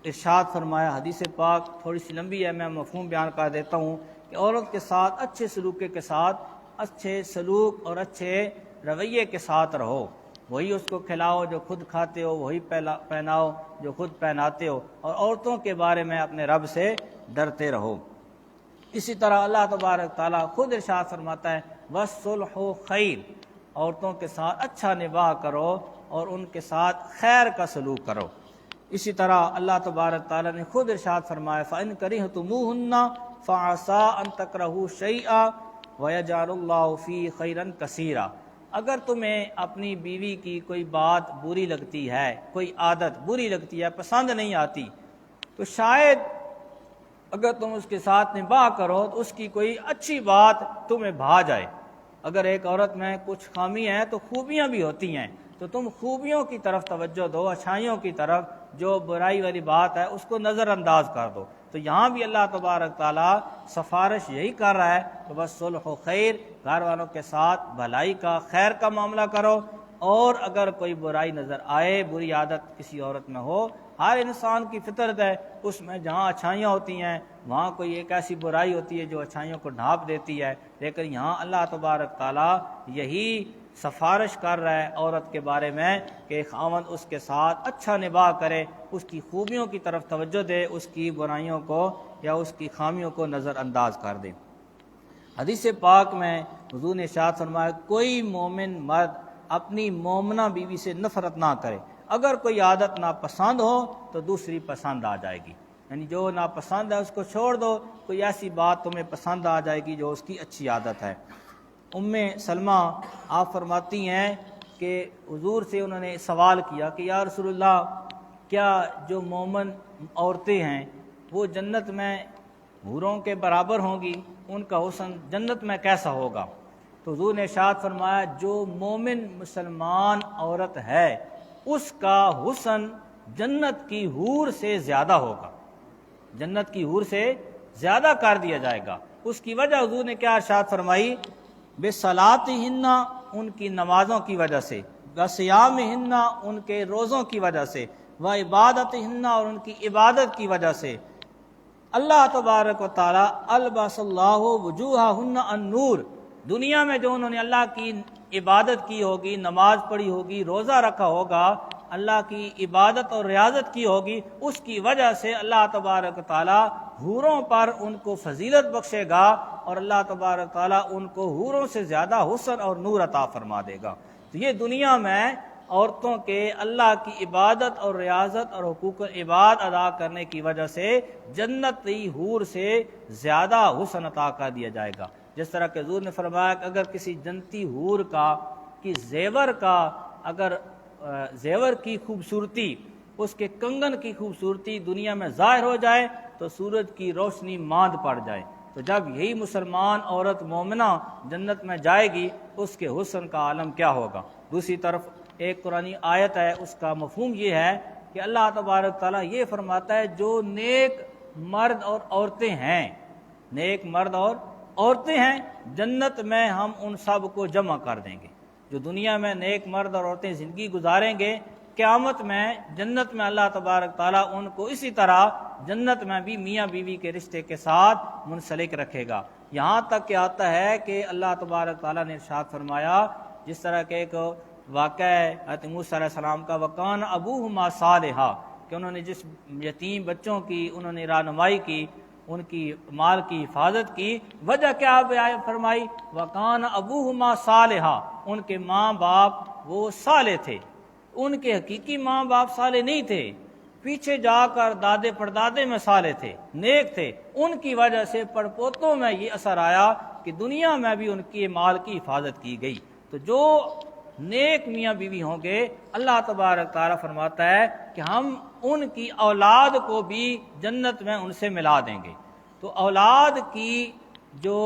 Speaker 1: ارشاد فرمایا، حدیث پاک تھوڑی سی لمبی ہے، میں مفہوم بیان کر دیتا ہوں کہ عورت کے ساتھ اچھے سلوک کے ساتھ، اچھے سلوک اور اچھے رویے کے ساتھ رہو۔ وہی اس کو کھلاؤ جو خود کھاتے ہو، وہی پہناؤ جو خود پہناتے ہو، اور عورتوں کے بارے میں اپنے رب سے ڈرتے رہو۔ اسی طرح اللہ تبارک تعالیٰ خود ارشاد فرماتا ہے وَالصُّلْحُ خَيْرٌ، عورتوں کے ساتھ اچھا نباہ کرو اور ان کے ساتھ خیر کا سلوک کرو۔ اسی طرح اللہ تبارک تعالیٰ نے خود ارشاد فرمایا فَإِن كَرِهْتُمُوهُنَّ فَعَسَىٰ أَن تَكْرَهُوا شَيْئًا وَيَجْعَلُ اللَّهُ فِيهِ خَيْرًا كَثِيرًا، اگر تمہیں اپنی بیوی کی کوئی بات بری لگتی ہے، کوئی عادت بری لگتی ہے، پسند نہیں آتی، تو شاید اگر تم اس کے ساتھ نباہ کرو تو اس کی کوئی اچھی بات تمہیں بھا جائے۔ اگر ایک عورت میں کچھ خامی ہیں تو خوبیاں بھی ہوتی ہیں، تو تم خوبیوں کی طرف توجہ دو، اچھائیوں کی طرف، جو برائی والی بات ہے اس کو نظر انداز کر دو۔ تو یہاں بھی اللہ تبارک تعالیٰ سفارش یہی کر رہا ہے کہ بس صلح و خیر، گھر والوں کے ساتھ بھلائی کا، خیر کا معاملہ کرو، اور اگر کوئی برائی نظر آئے، بری عادت کسی عورت میں ہو، ہر انسان کی فطرت ہے، اس میں جہاں اچھائیاں ہوتی ہیں وہاں کوئی ایک ایسی برائی ہوتی ہے جو اچھائیوں کو ڈھانپ دیتی ہے، لیکن یہاں اللہ تبارک تعالیٰ یہی سفارش کر رہا ہے عورت کے بارے میں کہ خاوند اس کے ساتھ اچھا نباہ کرے، اس کی خوبیوں کی طرف توجہ دے، اس کی برائیوں کو یا اس کی خامیوں کو نظر انداز کر دے۔ حدیث پاک میں حضور نے ارشاد فرمایا کوئی مومن مرد اپنی مومنہ بیوی سے نفرت نہ کرے، اگر کوئی عادت ناپسند ہو تو دوسری پسند آ جائے گی، یعنی جو ناپسند ہے اس کو چھوڑ دو، کوئی ایسی بات تمہیں پسند آ جائے گی جو اس کی اچھی عادت ہے۔ سلمہ آپ فرماتی ہیں کہ حضور سے انہوں نے سوال کیا کہ یا رسول اللہ، کیا جو مومن عورتیں ہیں وہ جنت میں حوروں کے برابر ہوں گی، ان کا حسن جنت میں کیسا ہوگا؟ تو حضور نے ارشاد فرمایا جو مومن مسلمان عورت ہے اس کا حسن جنت کی حور سے زیادہ ہوگا، جنت کی حور سے زیادہ کر دیا جائے گا۔ اس کی وجہ حضور نے کیا ارشاد فرمائی؟ بِصَلَاتِهِنَّ، ان کی نمازوں کی وجہ سے، وَصِيَامِهِنَّ، ان کے روزوں کی وجہ سے، وَعِبَادَتِهِنَّ، اور ان کی عبادت کی وجہ سے۔ اللہ تبارک و تعالی البس اللہ وجوہہن النور، دنیا میں جو انہوں نے اللہ کی عبادت کی ہوگی، نماز پڑھی ہوگی، روزہ رکھا ہوگا، اللہ کی عبادت اور ریاضت کی ہوگی، اس کی وجہ سے اللہ تبارک و تعالی حوروں پر ان کو فضیلت بخشے گا، اور اللہ تبارک تعالیٰ ان کو حوروں سے زیادہ حسن اور نور عطا فرما دے گا۔ تو یہ دنیا میں عورتوں کے اللہ کی عبادت اور ریاضت اور حقوق العباد ادا کرنے کی وجہ سے جنتی حور سے زیادہ حسن عطا کر دیا جائے گا۔ جس طرح کہ حضور نے فرمایا کہ اگر کسی جنتی حور کی زیور کی خوبصورتی، اس کے کنگن کی خوبصورتی دنیا میں ظاہر ہو جائے تو سورج کی روشنی ماند پڑ جائے، تو جب یہی مسلمان عورت مومنہ جنت میں جائے گی اس کے حسن کا عالم کیا ہوگا۔ دوسری طرف ایک قرآنی آیت ہے، اس کا مفہوم یہ ہے کہ اللہ تبارک تعالیٰ یہ فرماتا ہے جو نیک مرد اور عورتیں ہیں، نیک مرد اور عورتیں ہیں جنت میں ہم ان سب کو جمع کر دیں گے۔ جو دنیا میں نیک مرد اور عورتیں زندگی گزاریں گے، قیامت میں جنت میں اللہ تبارک تعالیٰ ان کو اسی طرح جنت میں بھی میاں بیوی کے رشتے کے ساتھ منسلک رکھے گا۔ یہاں تک کہ آتا ہے کہ اللہ تبارک تعالیٰ نے ارشاد فرمایا، جس طرح کہ ایک واقعہ ہے حضرت موسیٰ علیہ السلام کا، وَكَانَ أَبُوهُمَا صَالِحًا، کہ انہوں نے جس یتیم بچوں کی انہوں نے رہنمائی کی، ان کی مال کی حفاظت کی، وجہ کیا فرمائی؟ وَكَانَ أَبُوهُمَا صَالِحًا، ان کے ماں باپ وہ صالح تھے۔ ان کے حقیقی ماں باپ صالح نہیں تھے، پیچھے جا کر دادے پردادے میں صالح تھے، نیک تھے، ان کی وجہ سے پڑپوتوں میں یہ اثر آیا کہ دنیا میں بھی ان کی مال کی حفاظت کی گئی۔ تو جو نیک میاں بیوی ہوں گے، اللہ تبارک تعالیٰ فرماتا ہے کہ ہم ان کی اولاد کو بھی جنت میں ان سے ملا دیں گے۔ تو اولاد کی جو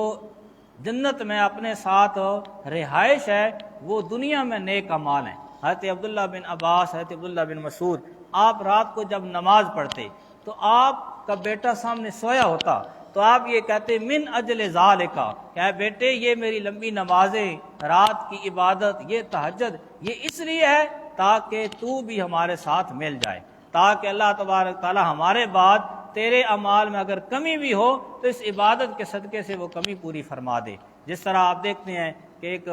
Speaker 1: جنت میں اپنے ساتھ رہائش ہے وہ دنیا میں نیک اعمال ہیں۔ حضرت عبداللہ بن عباس، حضرت عبداللہ بن مسعود، آپ رات کو جب نماز پڑھتے تو آپ کا بیٹا سامنے سویا ہوتا تو آپ یہ کہتے من اجل ذالک، کہ اے بیٹے یہ میری لمبی نمازیں، رات کی عبادت، یہ تہجد، یہ اس لیے ہے تاکہ تو بھی ہمارے ساتھ مل جائے، تاکہ اللہ تبارک تعالی ہمارے بعد تیرے اعمال میں اگر کمی بھی ہو تو اس عبادت کے صدقے سے وہ کمی پوری فرما دے۔ جس طرح آپ دیکھتے ہیں کہ ایک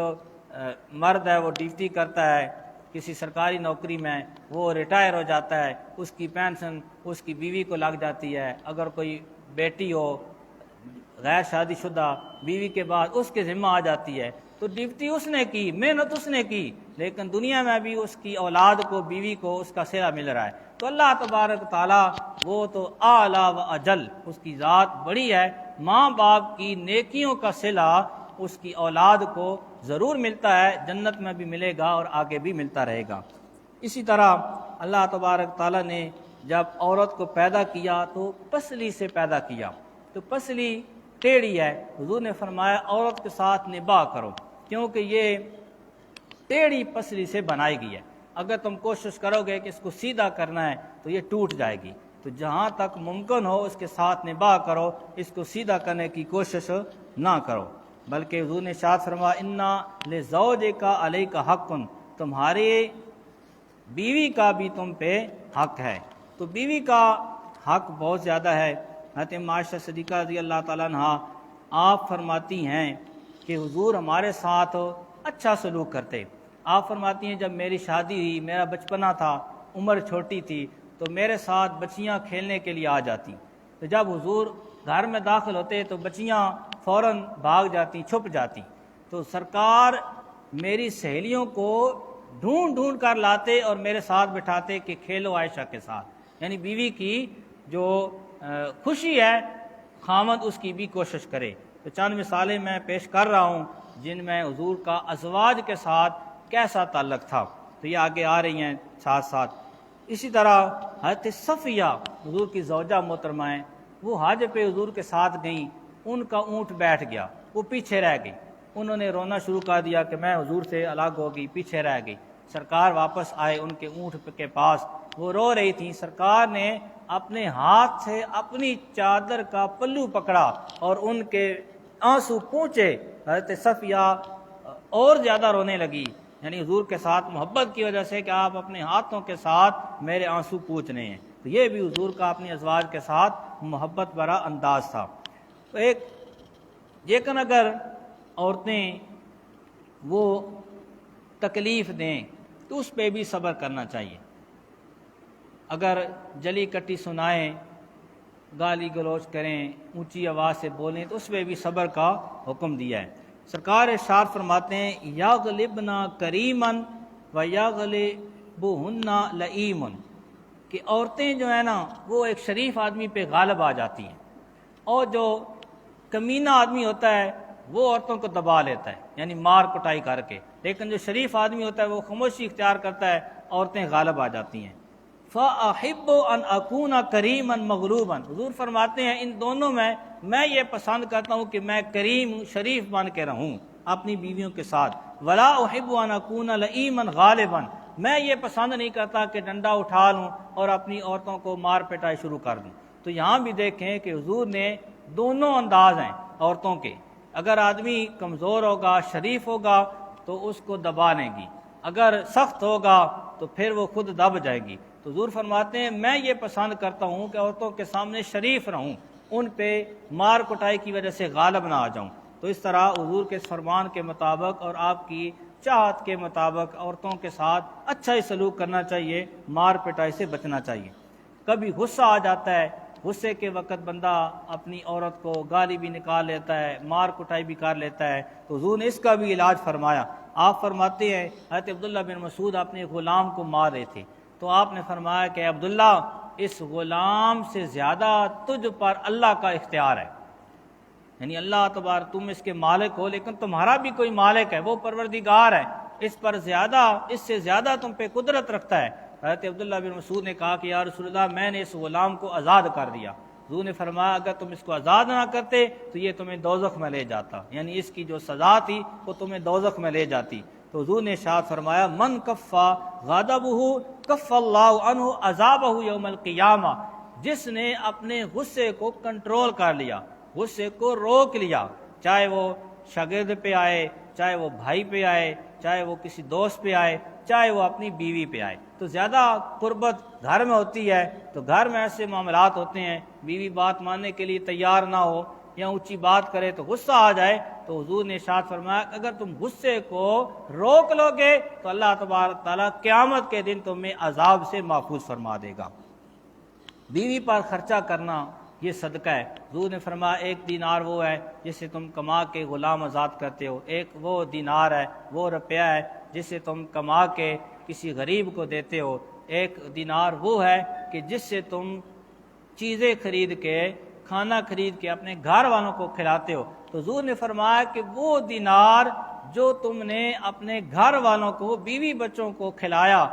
Speaker 1: مرد ہے، وہ ڈیوٹی کرتا ہے کسی سرکاری نوکری میں، وہ ریٹائر ہو جاتا ہے، اس کی پینشن اس کی بیوی کو لگ جاتی ہے۔ اگر کوئی بیٹی ہو غیر شادی شدہ، بیوی کے بعد اس کے ذمہ آ جاتی ہے، تو ڈیوٹی اس نے کی، محنت اس نے کی، لیکن دنیا میں بھی اس کی اولاد کو، بیوی کو اس کا صلہ مل رہا ہے۔ تو اللہ تبارک تعالیٰ وہ تو اعلیٰ و اجل، اس کی ذات بڑی ہے، ماں باپ کی نیکیوں کا صلہ اس کی اولاد کو ضرور ملتا ہے، جنت میں بھی ملے گا اور آگے بھی ملتا رہے گا۔ اسی طرح اللہ تبارک تعالیٰ نے جب عورت کو پیدا کیا تو پسلی سے پیدا کیا، تو پسلی ٹیڑھی ہے، حضور نے فرمایا عورت کے ساتھ نباہ کرو، کیونکہ یہ ٹیڑھی پسلی سے بنائی گئی ہے، اگر تم کوشش کرو گے کہ اس کو سیدھا کرنا ہے تو یہ ٹوٹ جائے گی، تو جہاں تک ممکن ہو اس کے ساتھ نباہ کرو، اس کو سیدھا کرنے کی کوشش نہ کرو۔ بلکہ حضور نے ارشاد فرمایا انا لزوجک علیک حق، تمہارے بیوی کا بھی تم پہ حق ہے۔ تو بیوی کا حق بہت زیادہ ہے۔ حضرت عائشہ صدیقہ رضی اللہ تعالیٰ عنہ آپ فرماتی ہیں کہ حضور ہمارے ساتھ اچھا سلوک کرتے۔ آپ فرماتی ہیں جب میری شادی ہوئی، میرا بچپنا تھا، عمر چھوٹی تھی، تو میرے ساتھ بچیاں کھیلنے کے لیے آ جاتی، تو جب حضور گھر میں داخل ہوتے تو بچیاں فوراً بھاگ جاتی، چھپ جاتی، تو سرکار میری سہیلیوں کو ڈھونڈ ڈھونڈ کر لاتے اور میرے ساتھ بٹھاتے کہ کھیلو عائشہ کے ساتھ، یعنی بیوی کی جو خوشی ہے خامد اس کی بھی کوشش کرے۔ تو چند مثالیں میں پیش کر رہا ہوں جن میں حضور کا ازواج کے ساتھ کیسا تعلق تھا، تو یہ آگے آ رہی ہیں ساتھ ساتھ۔ اسی طرح حضرت صفیہ حضور کی زوجہ محترمہ ہیں، وہ حج پہ حضور کے ساتھ گئیں، ان کا اونٹ بیٹھ گیا، وہ پیچھے رہ گئی، انہوں نے رونا شروع کر دیا کہ میں حضور سے الگ ہو گئی، پیچھے رہ گئی۔ سرکار واپس آئے ان کے اونٹ کے پاس، وہ رو رہی تھیں، سرکار نے اپنے ہاتھ سے اپنی چادر کا پلو پکڑا اور ان کے آنسو پونچھے، حضرت صفیہ اور زیادہ رونے لگی، یعنی حضور کے ساتھ محبت کی وجہ سے کہ آپ اپنے ہاتھوں کے ساتھ میرے آنسو پوچھنے ہیں۔ تو یہ بھی حضور کا اپنی ازواج کے ساتھ محبت بھرا انداز تھا۔ تو لیکن اگر عورتیں وہ تکلیف دیں تو اس پہ بھی صبر کرنا چاہیے، اگر جلی کٹی سنائیں، گالی گلوچ کریں، اونچی آواز سے بولیں تو اس پہ بھی صبر کا حکم دیا ہے۔ سرکار ارشاد فرماتے ہیں یغلبنا کریمن و یغلبہن لئیمن، کہ عورتیں جو ہیں نا وہ ایک شریف آدمی پہ غالب آ جاتی ہیں، اور جو کمینہ آدمی ہوتا ہے وہ عورتوں کو دبا لیتا ہے، یعنی مار کٹائی کر کے، لیکن جو شریف آدمی ہوتا ہے وہ خاموشی اختیار کرتا ہے، عورتیں غالب آ جاتی ہیں۔ فَأَحِبُّ أَنْ أَكُونَ كَرِيمًا مَغْلُوبًا، حضور فرماتے ہیں ان دونوں میں یہ پسند کرتا ہوں کہ میں کریم شریف بن کے رہوں اپنی بیویوں کے ساتھ، وَلَا أُحِبُّ أَنْ أَكُونَ لَئِيمًا غَالِبًا، میں یہ پسند نہیں کرتا کہ ڈنڈا اٹھا لوں اور اپنی عورتوں کو مار پٹائی شروع کر دوں۔ تو یہاں بھی دیکھیں کہ حضور نے دونوں انداز ہیں عورتوں کے، اگر آدمی کمزور ہوگا، شریف ہوگا تو اس کو دبا لیں گی، اگر سخت ہوگا تو پھر وہ خود دب جائے گی۔ تو حضور فرماتے ہیں میں یہ پسند کرتا ہوں کہ عورتوں کے سامنے شریف رہوں، ان پہ مار کٹائی کی وجہ سے غالب نہ آ جاؤں۔ تو اس طرح حضور کے فرمان کے مطابق اور آپ کی چاہت کے مطابق عورتوں کے ساتھ اچھا ہی سلوک کرنا چاہیے، مار پٹائی سے بچنا چاہیے۔ کبھی غصہ آ جاتا ہے، غصے کے وقت بندہ اپنی عورت کو گالی بھی نکال لیتا ہے، مار کٹائی بھی کر لیتا ہے، تو حضور نے اس کا بھی علاج فرمایا۔ آپ فرماتے ہیں حضرت عبداللہ بن مسعود اپنے غلام کو مار رہے تھے، تو آپ نے فرمایا کہ عبداللہ اس غلام سے زیادہ تجھ پر اللہ کا اختیار ہے، یعنی اللہ تبارک تم اس کے مالک ہو لیکن تمہارا بھی کوئی مالک ہے، وہ پروردگار ہے، اس پر زیادہ، اس سے زیادہ تم پہ قدرت رکھتا ہے۔ حضرت عبداللہ بن مسعود نے کہا کہ یا رسول اللہ میں نے اس غلام کو آزاد کر دیا۔ حضور نے فرمایا اگر تم اس کو آزاد نہ کرتے تو یہ تمہیں دوزخ میں لے جاتا، یعنی اس کی جو سزا تھی وہ تمہیں دوزخ میں لے جاتی۔ تو حضور نے ارشاد فرمایا من کفا غضبہ کف اللہ عنہ عذابہ یوم القیامہ، جس نے اپنے غصے کو کنٹرول کر لیا، غصے کو روک لیا، چاہے وہ شاگرد پہ آئے، چاہے وہ بھائی پہ آئے، چاہے وہ کسی دوست پہ آئے، چاہے وہ اپنی بیوی پہ آئے۔ تو زیادہ قربت گھر میں ہوتی ہے، تو گھر میں ایسے معاملات ہوتے ہیں، بیوی بات ماننے کے لیے تیار نہ ہو یا اونچی بات کرے تو غصہ آ جائے، تو حضور نے ارشاد فرمایا اگر تم غصے کو روک لو گے تو اللہ تبارک تعالیٰ قیامت کے دن تمہیں عذاب سے محفوظ فرما دے گا۔ بیوی پر خرچہ کرنا یہ صدقہ ہے۔ حضور نے فرمایا ایک دینار وہ ہے جسے تم کما کے غلام آزاد کرتے ہو، ایک وہ دینار ہے، وہ روپیہ ہے جسے تم کما کے کسی غریب کو دیتے ہو، ایک دینار وہ ہے کہ جس سے تم چیزیں خرید کے، کھانا خرید کے اپنے گھر والوں کو کھلاتے ہو۔ تو حضور نے فرمایا کہ وہ دینار جو تم نے اپنے گھر والوں کو، بیوی بچوں کو کھلایا،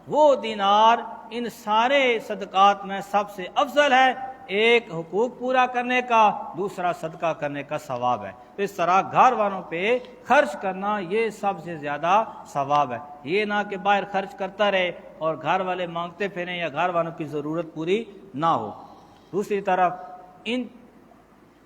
Speaker 1: وہ دینار ان سارے صدقات میں سب سے افضل ہے، ایک حقوق پورا کرنے کا، دوسرا صدقہ کرنے کا ثواب ہے۔ تو اس طرح گھر والوں پہ خرچ کرنا یہ سب سے زیادہ ثواب ہے، یہ نہ کہ باہر خرچ کرتا رہے اور گھر والے مانگتے پھریں یا گھر والوں کی ضرورت پوری نہ ہو۔ دوسری طرف ان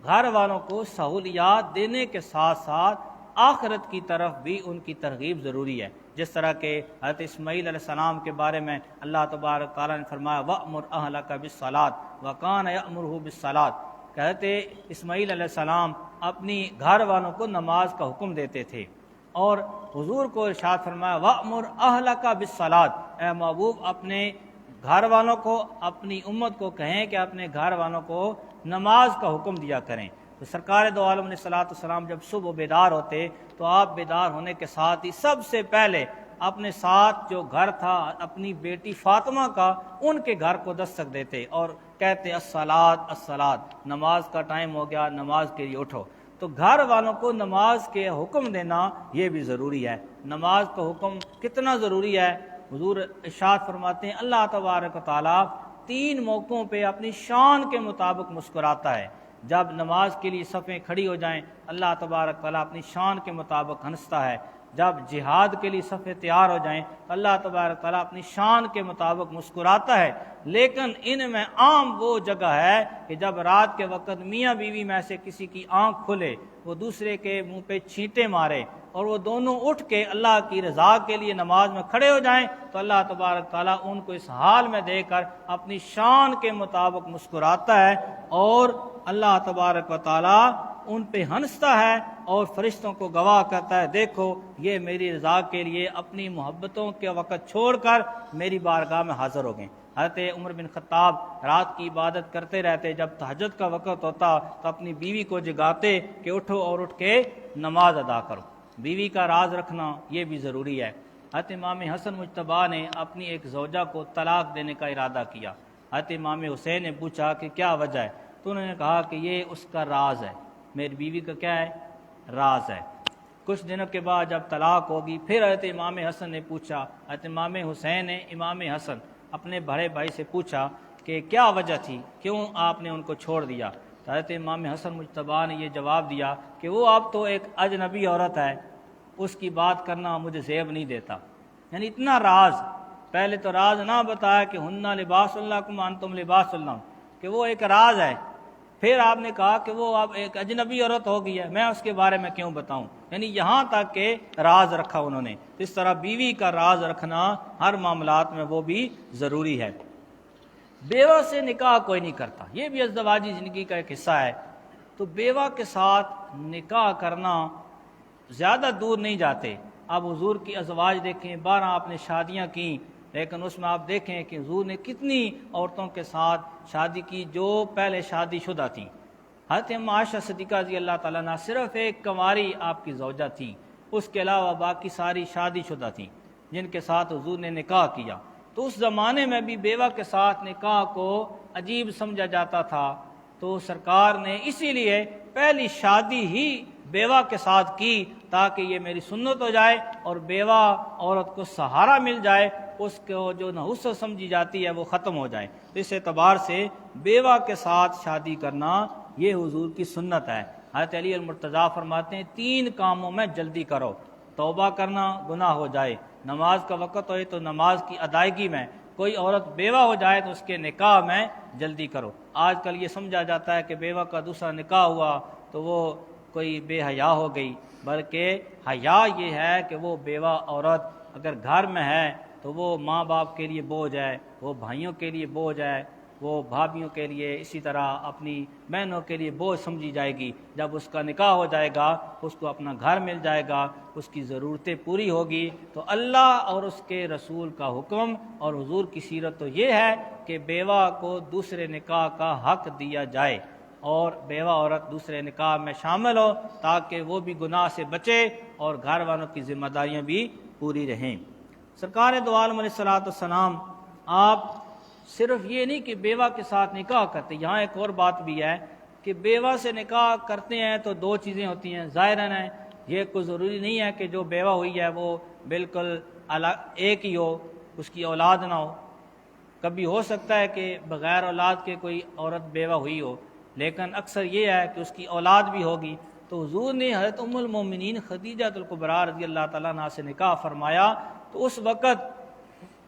Speaker 1: گھر والوں کو سہولیات دینے کے ساتھ ساتھ آخرت کی طرف بھی ان کی ترغیب ضروری ہے، جس طرح کہ حضرت اسماعیل علیہ السلام کے بارے میں اللہ تبارک تعالیٰ نے فرمایا وَأْمُرْ أَهْلَكَ بِالصَّلَاةِ وَكَانَ يَأْمُرُهُ بِالصَّلَاةِ، کہتے اسماعیل علیہ السلام اپنی گھر والوں کو نماز کا حکم دیتے تھے، اور حضور کو ارشاد فرمایا وَأْمُرْ أَهْلَكَ بِالصَّلَاةِ، اے محبوب اپنے گھر والوں کو، اپنی امت کو کہیں کہ اپنے گھر والوں کو نماز کا حکم دیا کریں۔ تو سرکار دو عالم علیہ السلام جب صبح بیدار ہوتے تو آپ بیدار ہونے کے ساتھ ہی سب سے پہلے اپنے ساتھ جو گھر تھا اپنی بیٹی فاطمہ کا، ان کے گھر کو دستک دیتے اور کہتے الصلاۃ الصلاۃ، نماز کا ٹائم ہو گیا، نماز کے لیے اٹھو۔ تو گھر والوں کو نماز کے حکم دینا یہ بھی ضروری ہے۔ نماز کا حکم کتنا ضروری ہے؟ حضور ارشاد فرماتے ہیں اللہ تبارک و تعالیٰ 3 موقعوں پہ اپنی شان کے مطابق مسکراتا ہے۔ جب نماز کے لیے صفیں کھڑی ہو جائیں اللہ تبارک تعالیٰ اپنی شان کے مطابق ہنستا ہے، جب جہاد کے لیے صفیں تیار ہو جائیں تو اللہ تبارک تعالیٰ اپنی شان کے مطابق مسکراتا ہے۔ لیکن ان میں عام وہ جگہ ہے کہ جب رات کے وقت میاں بیوی میں سے کسی کی آنکھ کھلے، وہ دوسرے کے منہ پہ چھینٹے مارے اور وہ دونوں اٹھ کے اللہ کی رضا کے لیے نماز میں کھڑے ہو جائیں تو اللہ تبارک تعالیٰ ان کو اس حال میں دے کر اپنی شان کے مطابق مسکراتا ہے، اور اللہ تبارک و تعالیٰ ان پہ ہنستا ہے اور فرشتوں کو گواہ کرتا ہے دیکھو یہ میری رضا کے لیے اپنی محبتوں کے وقت چھوڑ کر میری بارگاہ میں حاضر ہو گئے۔ حضرت عمر بن خطاب رات کی عبادت کرتے رہتے، جب تہجد کا وقت ہوتا تو اپنی بیوی کو جگاتے کہ اٹھو اور اٹھ کے نماز ادا کرو۔ بیوی کا راز رکھنا یہ بھی ضروری ہے۔ حضرت امام حسن مجتبیٰ نے اپنی ایک زوجہ کو طلاق دینے کا ارادہ کیا۔ حضرت امام حسین نے پوچھا کہ کیا وجہ ہے؟ تو انہوں نے کہا کہ یہ اس کا راز ہے، میری بیوی کا کیا ہے؟ راز ہے۔ کچھ دنوں کے بعد جب طلاق ہوگی پھر حضرت امام حسن نے پوچھا، حضرت امام حسین نے امام حسن اپنے بڑے بھائی سے پوچھا کہ کیا وجہ تھی، کیوں آپ نے ان کو چھوڑ دیا؟ تو حضرت امام حسن مجتبیٰ نے یہ جواب دیا کہ وہ اب تو ایک اجنبی عورت ہے، اس کی بات کرنا مجھے زیب نہیں دیتا۔ یعنی اتنا راز، پہلے تو راز نہ بتایا کہ ہن لباس لکم وانتم لباس لہن، کہ وہ ایک راز ہے، پھر آپ نے کہا کہ وہ اب ایک اجنبی عورت ہو گئی ہے، میں اس کے بارے میں کیوں بتاؤں، یعنی یہاں تک کہ راز رکھا انہوں نے۔ اس طرح بیوی کا راز رکھنا ہر معاملات میں وہ بھی ضروری ہے۔ بیوہ سے نکاح کوئی نہیں کرتا، یہ بھی ازدواجی زندگی کا ایک حصہ ہے۔ تو بیوہ کے ساتھ نکاح کرنا زیادہ دور نہیں جاتے۔ آپ حضور کی ازواج دیکھیں، 12 آپ نے شادیاں کی، لیکن اس میں آپ دیکھیں کہ حضور نے کتنی عورتوں کے ساتھ شادی کی جو پہلے شادی شدہ تھیں۔ حضرت عائشہ صدیقہ رضی اللہ تعالیٰ عنہ صرف ایک کنواری آپ کی زوجہ تھیں، اس کے علاوہ باقی ساری شادی شدہ تھیں جن کے ساتھ حضور نے نکاح کیا۔ تو اس زمانے میں بھی بیوہ کے ساتھ نکاح کو عجیب سمجھا جاتا تھا، تو سرکار نے اسی لیے پہلی شادی ہی بیوہ کے ساتھ کی تاکہ یہ میری سنت ہو جائے اور بیوہ عورت کو سہارا مل جائے، اس کو جو نحوست سمجھی جاتی ہے وہ ختم ہو جائے۔ تو اس اعتبار سے بیوہ کے ساتھ شادی کرنا یہ حضور کی سنت ہے۔ حضرت علی المرتضیٰ فرماتے ہیں 3 کاموں میں جلدی کرو، توبہ کرنا گناہ ہو جائے، نماز کا وقت ہوئے تو نماز کی ادائیگی میں، کوئی عورت بیوہ ہو جائے تو اس کے نکاح میں جلدی کرو۔ آج کل یہ سمجھا جاتا ہے کہ بیوہ کا دوسرا نکاح ہوا تو وہ کوئی بے حیا ہو گئی، بلکہ حیا یہ ہے کہ وہ بیوہ عورت اگر گھر میں ہے تو وہ ماں باپ کے لیے بوجھ ہے، وہ بھائیوں کے لیے بوجھ ہے، وہ بھابھیوں کے لیے، اسی طرح اپنی بہنوں کے لیے بوجھ سمجھی جائے گی۔ جب اس کا نکاح ہو جائے گا، اس کو اپنا گھر مل جائے گا، اس کی ضرورتیں پوری ہوگی، تو اللہ اور اس کے رسول کا حکم اور حضور کی سیرت تو یہ ہے کہ بیوہ کو دوسرے نکاح کا حق دیا جائے اور بیوہ عورت دوسرے نکاح میں شامل ہو تاکہ وہ بھی گناہ سے بچے اور گھر والوں کی ذمہ داریاں بھی پوری رہیں۔ سرکار دو عالم علیہ الصلوۃ والسلام آپ صرف یہ نہیں کہ بیوہ کے ساتھ نکاح کرتے، یہاں ایک اور بات بھی ہے کہ بیوہ سے نکاح کرتے ہیں تو 2 چیزیں ہوتی ہیں۔ ظاہراً ہے یہ کوئی ضروری نہیں ہے کہ جو بیوہ ہوئی ہے وہ بالکل ایک ہی ہو، اس کی اولاد نہ ہو۔ کبھی ہو سکتا ہے کہ بغیر اولاد کے کوئی عورت بیوہ ہوئی ہو، لیکن اکثر یہ ہے کہ اس کی اولاد بھی ہوگی۔ تو حضور نے حضرت ام المومنین خدیجہ الکبریٰ رضی اللہ تعالیٰ عنہا سے نکاح فرمایا تو اس وقت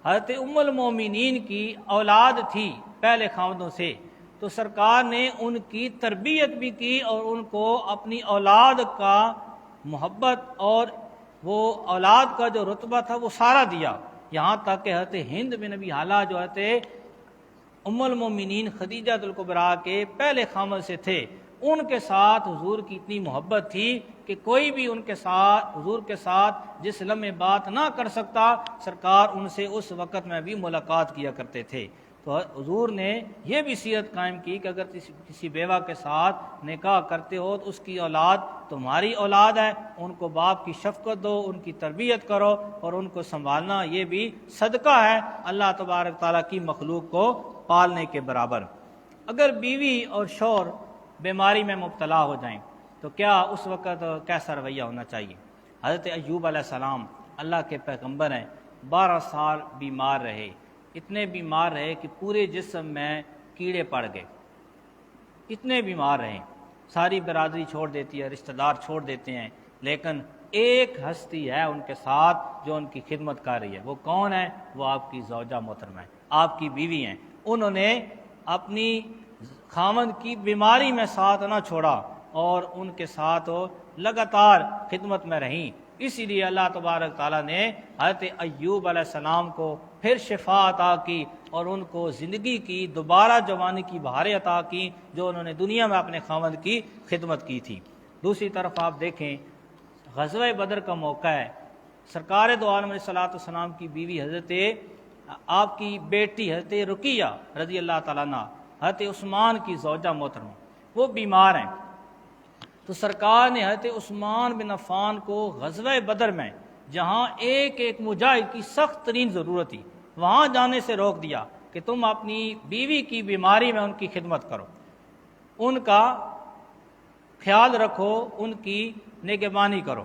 Speaker 1: حضرت ام المومنین کی اولاد تھی پہلے خاوندوں سے، تو سرکار نے ان کی تربیت بھی کی اور ان کو اپنی اولاد کا محبت اور وہ اولاد کا جو رتبہ تھا وہ سارا دیا، یہاں تک کہ حضرت ہند بن ابی حالہ جو حضرت ام المومنین خدیجہ الکبریٰ کے پہلے خاوند سے تھے، ان کے ساتھ حضور کی اتنی محبت تھی کہ کوئی بھی ان کے ساتھ حضور کے ساتھ جس لمحے بات نہ کر سکتا، سرکار ان سے اس وقت میں بھی ملاقات کیا کرتے تھے۔ تو حضور نے یہ بھی سیرت قائم کی کہ اگر کسی بیوہ کے ساتھ نکاح کرتے ہو تو اس کی اولاد تمہاری اولاد ہے، ان کو باپ کی شفقت دو، ان کی تربیت کرو اور ان کو سنبھالنا یہ بھی صدقہ ہے اللہ تبارک تعالیٰ کی مخلوق کو پالنے کے برابر۔ اگر بیوی اور شوہر بیماری میں مبتلا ہو جائیں تو کیا اس وقت کیسا رویہ ہونا چاہیے؟ حضرت ایوب علیہ السلام اللہ کے پیغمبر ہیں، 12 سال بیمار رہے، اتنے بیمار رہے کہ پورے جسم میں کیڑے پڑ گئے، اتنے بیمار رہے، ساری برادری چھوڑ دیتی ہے، رشتہ دار چھوڑ دیتے ہیں، لیکن ایک ہستی ہے ان کے ساتھ جو ان کی خدمت کر رہی ہے۔ وہ کون ہے؟ وہ آپ کی زوجہ محترمہ ہے، آپ کی بیوی ہیں۔ انہوں نے اپنی خاوند کی بیماری میں ساتھ نہ چھوڑا اور ان کے ساتھ لگاتار خدمت میں رہیں۔ اسی لیے اللہ تبارک تعالیٰ نے حضرت ایوب علیہ السلام کو پھر شفا عطا کی اور ان کو زندگی کی دوبارہ جوانی کی بہاریں عطا کی جو انہوں نے دنیا میں اپنے خاوند کی خدمت کی تھی۔ دوسری طرف آپ دیکھیں غزوہ بدر کا موقع ہے، سرکار دو عالم علیہ الصلوۃ والسلام کی بیوی حضرت آپ کی بیٹی حضرت رقیہ رضی اللہ تعالیٰ عنہ، حضرت عثمان کی زوجہ محترمہ، وہ بیمار ہیں، تو سرکار نے حضرت عثمان بن عفان کو غزوہ بدر میں جہاں ایک ایک مجاہد کی سخت ترین ضرورت تھی وہاں جانے سے روک دیا کہ تم اپنی بیوی کی بیماری میں ان کی خدمت کرو، ان کا خیال رکھو، ان کی نگہبانی کرو۔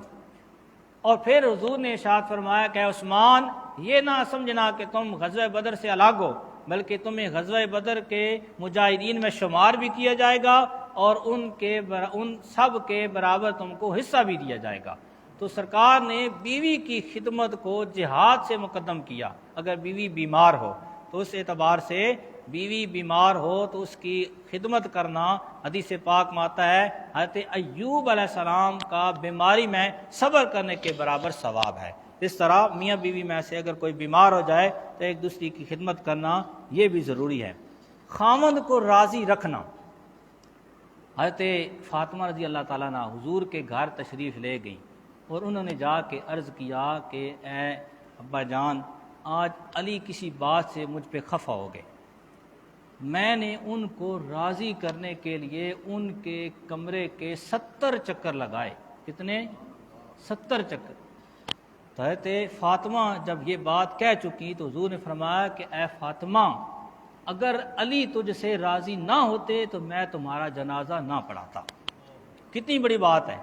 Speaker 1: اور پھر حضور نے ارشاد فرمایا کہ عثمان یہ نہ سمجھنا کہ تم غزوہ بدر سے الگ ہو، بلکہ تمہیں غزوہ بدر کے مجاہدین میں شمار بھی کیا جائے گا اور ان سب کے برابر تم کو حصہ بھی دیا جائے گا۔ تو سرکار نے بیوی کی خدمت کو جہاد سے مقدم کیا۔ اگر بیوی بیمار ہو تو اس اعتبار سے بیوی بیمار ہو تو اس کی خدمت کرنا حدیث پاک میں آتا ہے حضرت ایوب علیہ السلام کا بیماری میں صبر کرنے کے برابر ثواب ہے۔ اس طرح میاں بیوی میں سے اگر کوئی بیمار ہو جائے تو ایک دوسرے کی خدمت کرنا یہ بھی ضروری ہے۔ خاوند کو راضی رکھنا، حضرت فاطمہ رضی اللہ تعالیٰ عنہ حضور کے گھر تشریف لے گئیں اور انہوں نے جا کے عرض کیا کہ اے ابا جان، آج علی کسی بات سے مجھ پہ خفا ہو گئے، میں نے ان کو راضی کرنے کے لیے ان کے کمرے کے 70 چکر لگائے۔ کتنے؟ 70 چکر۔ تو حضرت فاطمہ جب یہ بات کہہ چکی تو حضور نے فرمایا کہ اے فاطمہ، اگر علی تجھ سے راضی نہ ہوتے تو میں تمہارا جنازہ نہ پڑھاتا۔ کتنی بڑی بات ہے۔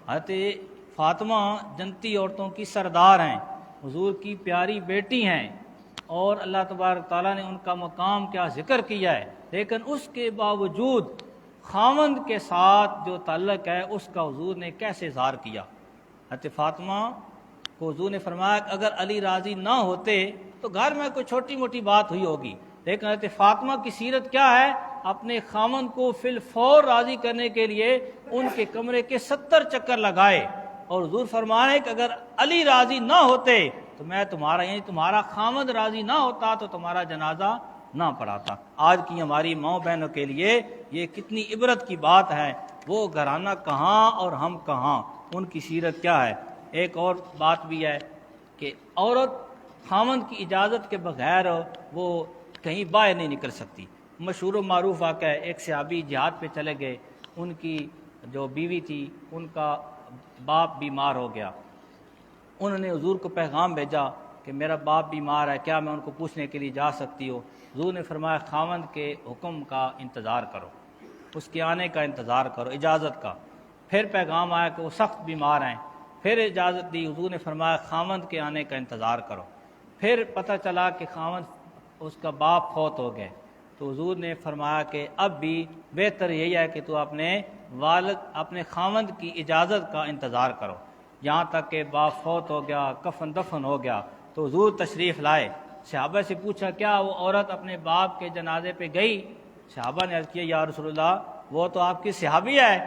Speaker 1: حضرت فاطمہ جنتی عورتوں کی سردار ہیں، حضور کی پیاری بیٹی ہیں، اور اللہ تبارک تعالیٰ نے ان کا مقام کیا ذکر کیا ہے، لیکن اس کے باوجود خاوند کے ساتھ جو تعلق ہے اس کا حضور نے کیسے اظہار کیا۔ حضرت فاطمہ کو حضور نے فرمایا کہ اگر علی راضی نہ ہوتے تو گھر میں کوئی چھوٹی موٹی بات ہوئی ہوگی، لیکن حضرت فاطمہ کی سیرت کیا ہے، اپنے خاوند کو فی الفور راضی کرنے کے لیے ان کے کمرے کے 70 چکر لگائے، اور حضور فرمایا کہ اگر علی راضی نہ ہوتے تو میں تمہارا، یعنی تمہارا خاوند راضی نہ ہوتا تو تمہارا جنازہ نہ پڑھاتا۔ آج کی ہماری ماؤں بہنوں کے لیے یہ کتنی عبرت کی بات ہے، وہ گھرانہ کہاں اور ہم کہاں، ان کی سیرت کیا ہے۔ ایک اور بات بھی ہے کہ عورت خاوند کی اجازت کے بغیر وہ کہیں باہر نہیں نکل سکتی۔ مشہور و معروف واقعہ ہے، ایک صحابی جہاد پہ چلے گئے، ان کی جو بیوی تھی ان کا باپ بیمار ہو گیا، انہوں نے حضور کو پیغام بھیجا کہ میرا باپ بیمار ہے، کیا میں ان کو پوچھنے کے لیے جا سکتی ہو؟ حضور نے فرمایا خاوند کے حکم کا انتظار کرو، اس کے آنے کا انتظار کرو، اجازت کا۔ پھر پیغام آیا کہ وہ سخت بیمار ہیں، پھر اجازت دی، حضور نے فرمایا خاوند کے آنے کا انتظار کرو۔ پھر پتہ چلا کہ خاوند اس کا باپ فوت ہو گئے، تو حضور نے فرمایا کہ اب بھی بہتر یہی ہے کہ تو اپنے والد، اپنے خاوند کی اجازت کا انتظار کرو، یہاں تک کہ باپ فوت ہو گیا، کفن دفن ہو گیا۔ تو حضور تشریف لائے، صحابہ سے پوچھا کیا وہ عورت اپنے باپ کے جنازے پہ گئی؟ صحابہ نے عرض کیا یا رسول اللہ، وہ تو آپ کی صحابی ہے،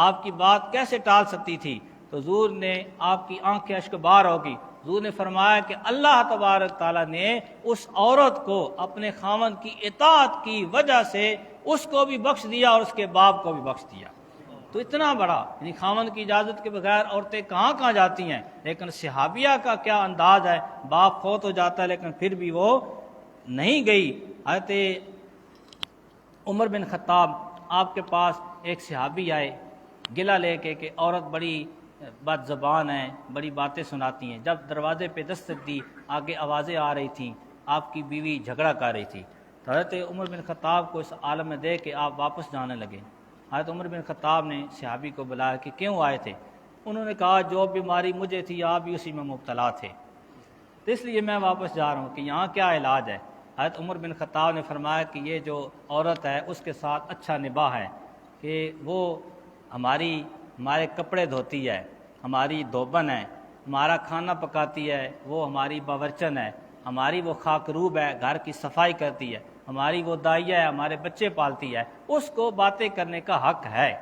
Speaker 1: آپ کی بات کیسے ٹال سکتی تھی؟ تو حضور نے، آپ کی آنکھیں اشک بار ہوگی، حضور نے فرمایا کہ اللہ تبارک تعالیٰ نے اس عورت کو اپنے خاوند کی اطاعت کی وجہ سے اس کو بھی بخش دیا اور اس کے باپ کو بھی بخش دیا۔ تو اتنا بڑا، یعنی خاوند کی اجازت کے بغیر عورتیں کہاں کہاں جاتی ہیں، لیکن صحابیہ کا کیا انداز ہے، باپ فوت ہو جاتا ہے لیکن پھر بھی وہ نہیں گئی۔ حضرت عمر بن خطاب، آپ کے پاس ایک صحابی آئے گلہ لے کے کہ عورت بڑی بد زبان ہے، بڑی باتیں سناتی ہیں۔ جب دروازے پہ دستک دی، آگے آوازیں آ رہی تھیں، آپ کی بیوی جھگڑا کر رہی تھی، تو حضرت عمر بن خطاب کو اس عالم میں دیکھ کے آپ واپس جانے لگے۔ حضرت عمر بن خطاب نے صحابی کو بلایا کہ کیوں آئے تھے؟ انہوں نے کہا جو بیماری مجھے تھی آپ بھی اسی میں مبتلا تھے، تو اس لیے میں واپس جا رہا ہوں کہ یہاں کیا علاج ہے۔ حضرت عمر بن خطاب نے فرمایا کہ یہ جو عورت ہے اس کے ساتھ اچھا نباہ ہے کہ وہ ہمارے کپڑے دھوتی ہے، ہماری دھوبن ہے، ہمارا کھانا پکاتی ہے، وہ ہماری باورچن ہے، ہماری وہ خاکروب ہے، گھر کی صفائی کرتی ہے، ہماری وہ دائیا ہے، ہمارے بچے پالتی ہے، اس کو باتیں کرنے کا حق ہے۔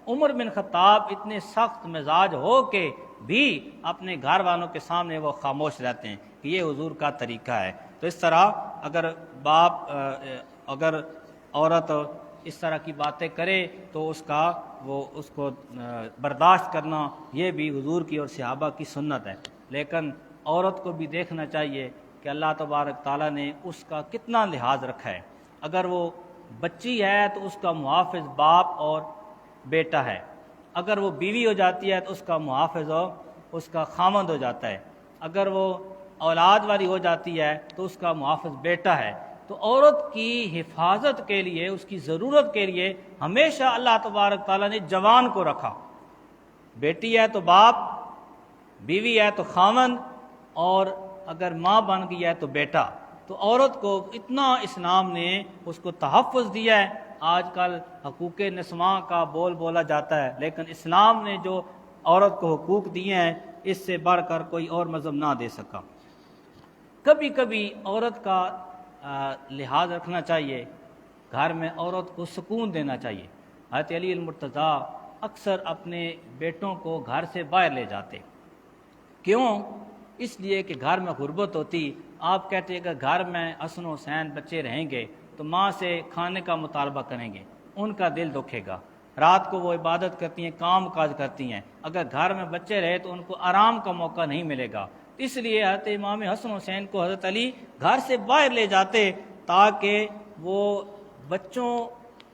Speaker 1: عمر بن خطاب اتنے سخت مزاج ہو کے بھی اپنے گھر والوں کے سامنے وہ خاموش رہتے ہیں کہ یہ حضور کا طریقہ ہے۔ تو اس طرح اگر عورت اس طرح کی باتیں کرے تو اس کو برداشت کرنا یہ بھی حضور کی اور صحابہ کی سنت ہے، لیکن عورت کو بھی دیکھنا چاہیے کہ اللہ تبارک تعالیٰ نے اس کا کتنا لحاظ رکھا ہے۔ اگر وہ بچی ہے تو اس کا محافظ باپ اور بیٹا ہے، اگر وہ بیوی ہو جاتی ہے تو اس کا محافظ اس کا خاوند ہو جاتا ہے، اگر وہ اولاد والی ہو جاتی ہے تو اس کا محافظ بیٹا ہے۔ تو عورت کی حفاظت کے لیے، اس کی ضرورت کے لیے ہمیشہ اللہ تبارک تعالیٰ نے جوان کو رکھا، بیٹی ہے تو باپ، بیوی ہے تو خاوند، اور اگر ماں بن گئی ہے تو بیٹا۔ تو عورت کو اتنا اسلام نے اس کو تحفظ دیا ہے۔ آج کل حقوق نسواں کا بول بولا جاتا ہے، لیکن اسلام نے جو عورت کو حقوق دیے ہیں اس سے بڑھ کر کوئی اور مذہب نہ دے سکا۔ کبھی کبھی عورت کا لحاظ رکھنا چاہیے، گھر میں عورت کو سکون دینا چاہیے۔ حضرت علی المرتضیٰ اکثر اپنے بیٹوں کو گھر سے باہر لے جاتے، کیوں؟ اس لیے کہ گھر میں غربت ہوتی۔ آپ کہتے ہیں کہ گھر میں حسن و حسین بچے رہیں گے تو ماں سے کھانے کا مطالبہ کریں گے، ان کا دل دکھے گا، رات کو وہ عبادت کرتی ہیں، کام کاج کرتی ہیں، اگر گھر میں بچے رہے تو ان کو آرام کا موقع نہیں ملے گا۔ اس لیے حضرت امام حسن حسین کو حضرت علی گھر سے باہر لے جاتے تاکہ وہ بچوں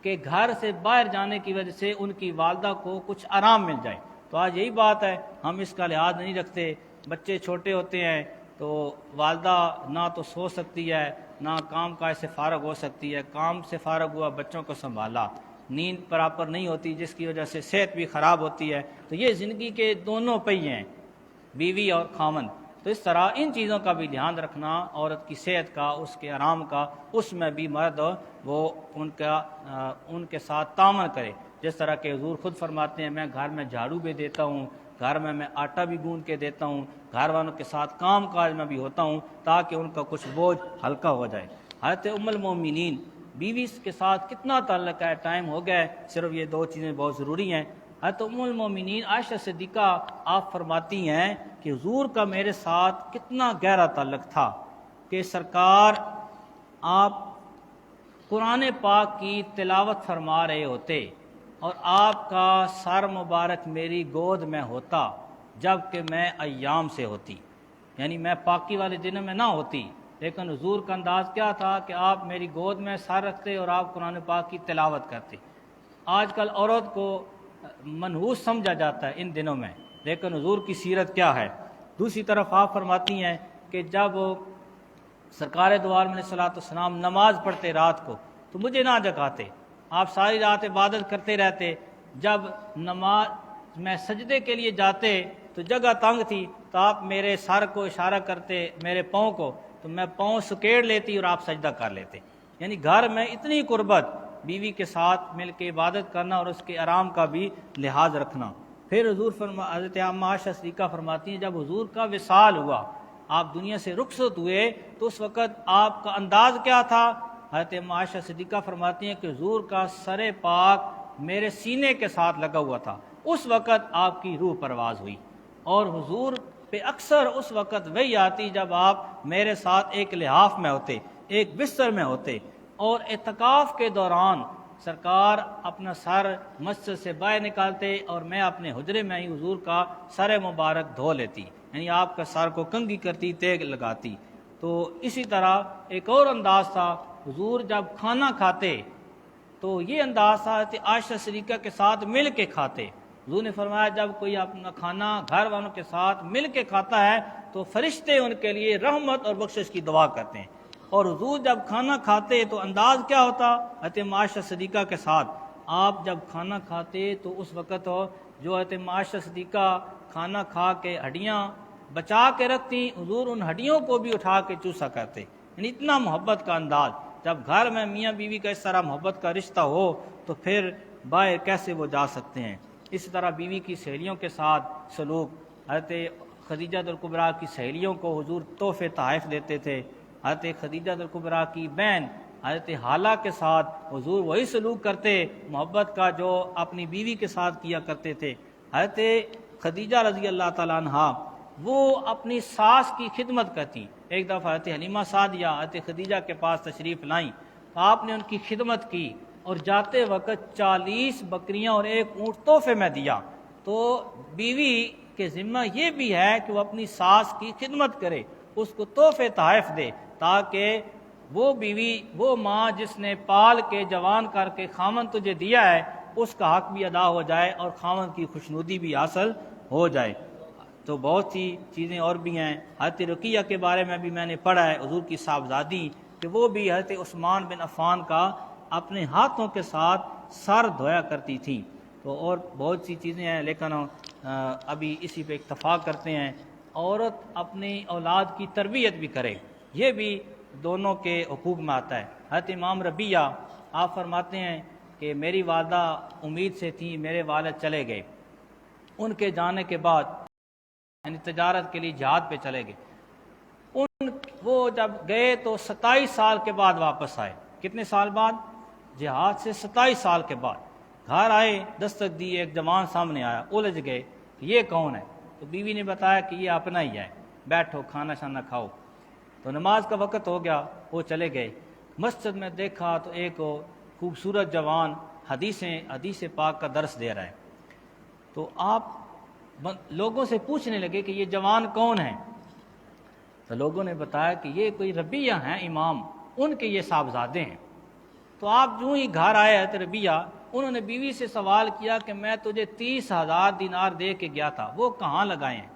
Speaker 1: کے گھر سے باہر جانے کی وجہ سے ان کی والدہ کو کچھ آرام مل جائے۔ تو آج یہی بات ہے، ہم اس کا لحاظ نہیں رکھتے، بچے چھوٹے ہوتے ہیں تو والدہ نہ تو سو سکتی ہے نہ کام کاج سے فارغ ہو سکتی ہے، کام سے فارغ ہوا بچوں کو سنبھالا، نیند پراپر نہیں ہوتی جس کی وجہ سے صحت بھی خراب ہوتی ہے۔ تو یہ زندگی کے دونوں پہیے ہیں، بیوی اور خاوند، تو اس طرح ان چیزوں کا بھی دھیان رکھنا، عورت کی صحت کا، اس کے آرام کا، اس میں بھی مرد وہ ان کے ساتھ تعاون کرے۔ جس طرح کہ حضور خود فرماتے ہیں، میں گھر میں جھاڑو بھی دیتا ہوں، گھر میں آٹا بھی گوندھ کے دیتا ہوں، گھر والوں کے ساتھ کام کاج میں بھی ہوتا ہوں تاکہ ان کا کچھ بوجھ ہلکا ہو جائے۔ حضرت ام المومنین بیوی کے ساتھ کتنا تعلق ہے، ٹائم ہو گیا ہے، صرف یہ دو چیزیں بہت ضروری ہیں۔ حضرت ام المومنین عائشہ صدیقہ آپ فرماتی ہیں کہ حضور کا میرے ساتھ کتنا گہرا تعلق تھا کہ سرکار آپ قرآن پاک کی تلاوت فرما رہے ہوتے اور آپ کا سر مبارک میری گود میں ہوتا جب کہ میں ایام سے ہوتی، یعنی میں پاکی والے دنوں میں نہ ہوتی، لیکن حضور کا انداز کیا تھا کہ آپ میری گود میں سر رکھتے اور آپ قرآن پاک کی تلاوت کرتے۔ آج کل عورت کو منحوس سمجھا جاتا ہے ان دنوں میں، لیکن حضور کی سیرت کیا ہے۔ دوسری طرف آپ فرماتی ہیں کہ جب سرکار دو عالم علیہ الصلوۃ والسلام نماز پڑھتے رات کو تو مجھے نہ جگاتے، آپ ساری رات عبادت کرتے رہتے، جب نماز میں سجدے کے لیے جاتے تو جگہ تنگ تھی تو آپ میرے سر کو اشارہ کرتے، میرے پاؤں کو، تو میں پاؤں سکیڑ لیتی اور آپ سجدہ کر لیتے۔ یعنی گھر میں اتنی قربت، بیوی کے ساتھ مل کے عبادت کرنا اور اس کے آرام کا بھی لحاظ رکھنا۔ پھر حضور حضرت عامہ عائشہ صدیقہ فرماتی ہیں جب حضور کا وصال ہوا، آپ دنیا سے رخصت ہوئے تو اس وقت آپ کا انداز کیا تھا؟ حضرت عامہ عائشہ صدیقہ فرماتی ہیں کہ حضور کا سر پاک میرے سینے کے ساتھ لگا ہوا تھا، اس وقت آپ کی روح پرواز ہوئی، اور حضور پہ اکثر اس وقت وہی آتی جب آپ میرے ساتھ ایک لحاف میں ہوتے، ایک بستر میں ہوتے، اور اعتکاف کے دوران سرکار اپنا سر مسجد سے باہر نکالتے اور میں اپنے حجرے میں ہی حضور کا سر مبارک دھو لیتی، یعنی آپ کا سر کو کنگھی کرتی، تیگ لگاتی۔ تو اسی طرح ایک اور انداز تھا، حضور جب کھانا کھاتے تو یہ انداز تھا کہ عائشہ صدیقہ کے ساتھ مل کے کھاتے۔ حضور نے فرمایا جب کوئی اپنا کھانا گھر والوں کے ساتھ مل کے کھاتا ہے تو فرشتے ان کے لیے رحمت اور بخشش کی دعا کرتے ہیں، اور حضور جب کھانا کھاتے تو انداز کیا ہوتا؟ حضرت عائشہ صدیقہ کے ساتھ آپ جب کھانا کھاتے تو اس وقت جو حضرت عائشہ صدیقہ کھانا کھا کے ہڈیاں بچا کے رکھتی، حضور ان ہڈیوں کو بھی اٹھا کے چوسا کرتے، یعنی اتنا محبت کا انداز۔ جب گھر میں میاں بیوی کا اس طرح محبت کا رشتہ ہو تو پھر باہر کیسے وہ جا سکتے ہیں۔ اسی طرح بیوی کی سہیلیوں کے ساتھ سلوک، حضرت خدیجہ الکبریٰ کی سہیلیوں کو حضور تحفے تحائف دیتے تھے، حضرت خدیجہ الکبریٰ کی بہن حضرت حالہ کے ساتھ حضور وہی سلوک کرتے محبت کا جو اپنی بیوی کے ساتھ کیا کرتے تھے۔ حضرت خدیجہ رضی اللہ تعالیٰ عنہ وہ اپنی ساس کی خدمت کرتی، ایک دفعہ حضرت حلیمہ سعدیہ حضرت خدیجہ کے پاس تشریف لائیں تو آپ نے ان کی خدمت کی اور جاتے وقت 40 بکریاں اور ایک اونٹ تحفے میں دیا۔ تو بیوی کے ذمہ یہ بھی ہے کہ وہ اپنی ساس کی خدمت کرے، اس کو تحفے تحائف دے، تاکہ وہ بیوی، وہ ماں جس نے پال کے جوان کر کے خامن تجھے دیا ہے، اس کا حق بھی ادا ہو جائے اور خامن کی خوشنودی بھی حاصل ہو جائے۔ تو بہت سی چیزیں اور بھی ہیں۔ حضرت رقیہ کے بارے میں بھی میں نے پڑھا ہے، حضور کی صاحبزادی، کہ وہ بھی حضرت عثمان بن عفان کا اپنے ہاتھوں کے ساتھ سر دھویا کرتی تھیں۔ تو اور بہت سی چیزیں ہیں، لیکن ابھی اسی پہ اکتفا کرتے ہیں۔ عورت اپنی اولاد کی تربیت بھی کرے، یہ بھی دونوں کے حقوق میں آتا ہے۔ حضرت امام ربیہ آپ فرماتے ہیں کہ میری والدہ امید سے تھی، میرے والد چلے گئے، ان کے جانے کے بعد یعنی تجارت کے لیے جہاد پہ چلے گئے، وہ جب گئے تو 27 سال کے بعد واپس آئے. کتنے سال بعد؟ جہاد سے 27 سال کے بعد. گھر آئے, دستک دی, ایک جوان سامنے آیا, الجھ گئے کہ یہ کون ہے؟ تو بیوی نے بتایا کہ یہ اپنا ہی ہے, بیٹھو کھانا شانا کھاؤ. تو نماز کا وقت ہو گیا, وہ چلے گئے. مسجد میں دیکھا تو ایک خوبصورت جوان حدیث پاک کا درس دے رہا ہے. تو آپ لوگوں سے پوچھنے لگے کہ یہ جوان کون ہے؟ تو لوگوں نے بتایا کہ یہ کوئی ربیہ ہیں امام, ان کے یہ صاحبزادے ہیں. تو آپ جو ہی گھر آئے تو ربیہ, انہوں نے بیوی سے سوال کیا کہ میں تجھے 30,000 دینار دے کے گیا تھا, وہ کہاں لگائے ہیں؟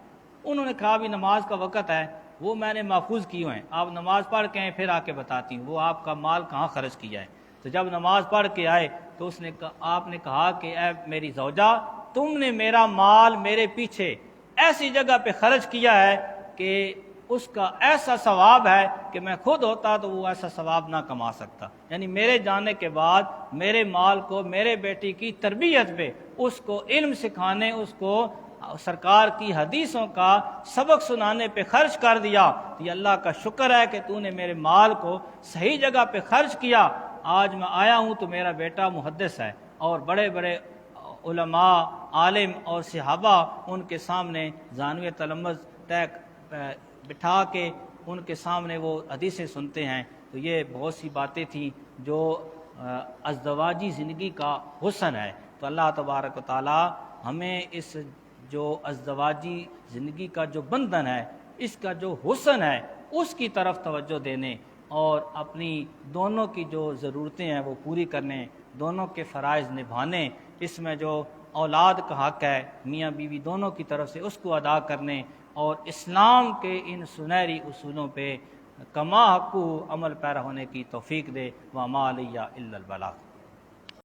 Speaker 1: انہوں نے کہا بھی نماز کا وقت ہے, وہ میں نے محفوظ کیے ہیں, آپ نماز پڑھ کے آئیں پھر آ کے بتاتی ہوں وہ آپ کا مال کہاں خرچ کیا ہے. تو جب نماز پڑھ کے آئے تو آپ نے کہا کہ اے میری زوجہ, تم نے میرا مال میرے پیچھے ایسی جگہ پہ خرچ کیا ہے کہ اس کا ایسا ثواب ہے کہ میں خود ہوتا تو وہ ایسا ثواب نہ کما سکتا. یعنی میرے جانے کے بعد میرے مال کو میرے بیٹی کی تربیت پہ, اس کو علم سکھانے, اس کو سرکار کی حدیثوں کا سبق سنانے پہ خرچ کر دیا. تو یہ اللہ کا شکر ہے کہ تو نے میرے مال کو صحیح جگہ پہ خرچ کیا. آج میں آیا ہوں تو میرا بیٹا محدث ہے, اور بڑے بڑے علماء, عالم اور صحابہ ان کے سامنے زانوی تلمذ بٹھا کے ان کے سامنے وہ حدیثیں سنتے ہیں. تو یہ بہت سی باتیں تھیں جو ازدواجی زندگی کا حسن ہے. تو اللہ تبارک و تعالی ہمیں اس جو ازدواجی زندگی کا جو بندھن ہے, اس کا جو حسن ہے, اس کی طرف توجہ دینے اور اپنی دونوں کی جو ضرورتیں ہیں وہ پوری کرنے, دونوں کے فرائض نبھانے, اس میں جو اولاد کا حق ہے میاں بیوی دونوں کی طرف سے اس کو ادا کرنے, اور اسلام کے ان سنہری اصولوں پہ کما حقو عمل پیرا ہونے کی توفیق دے. وما علیہ الا البلاغ.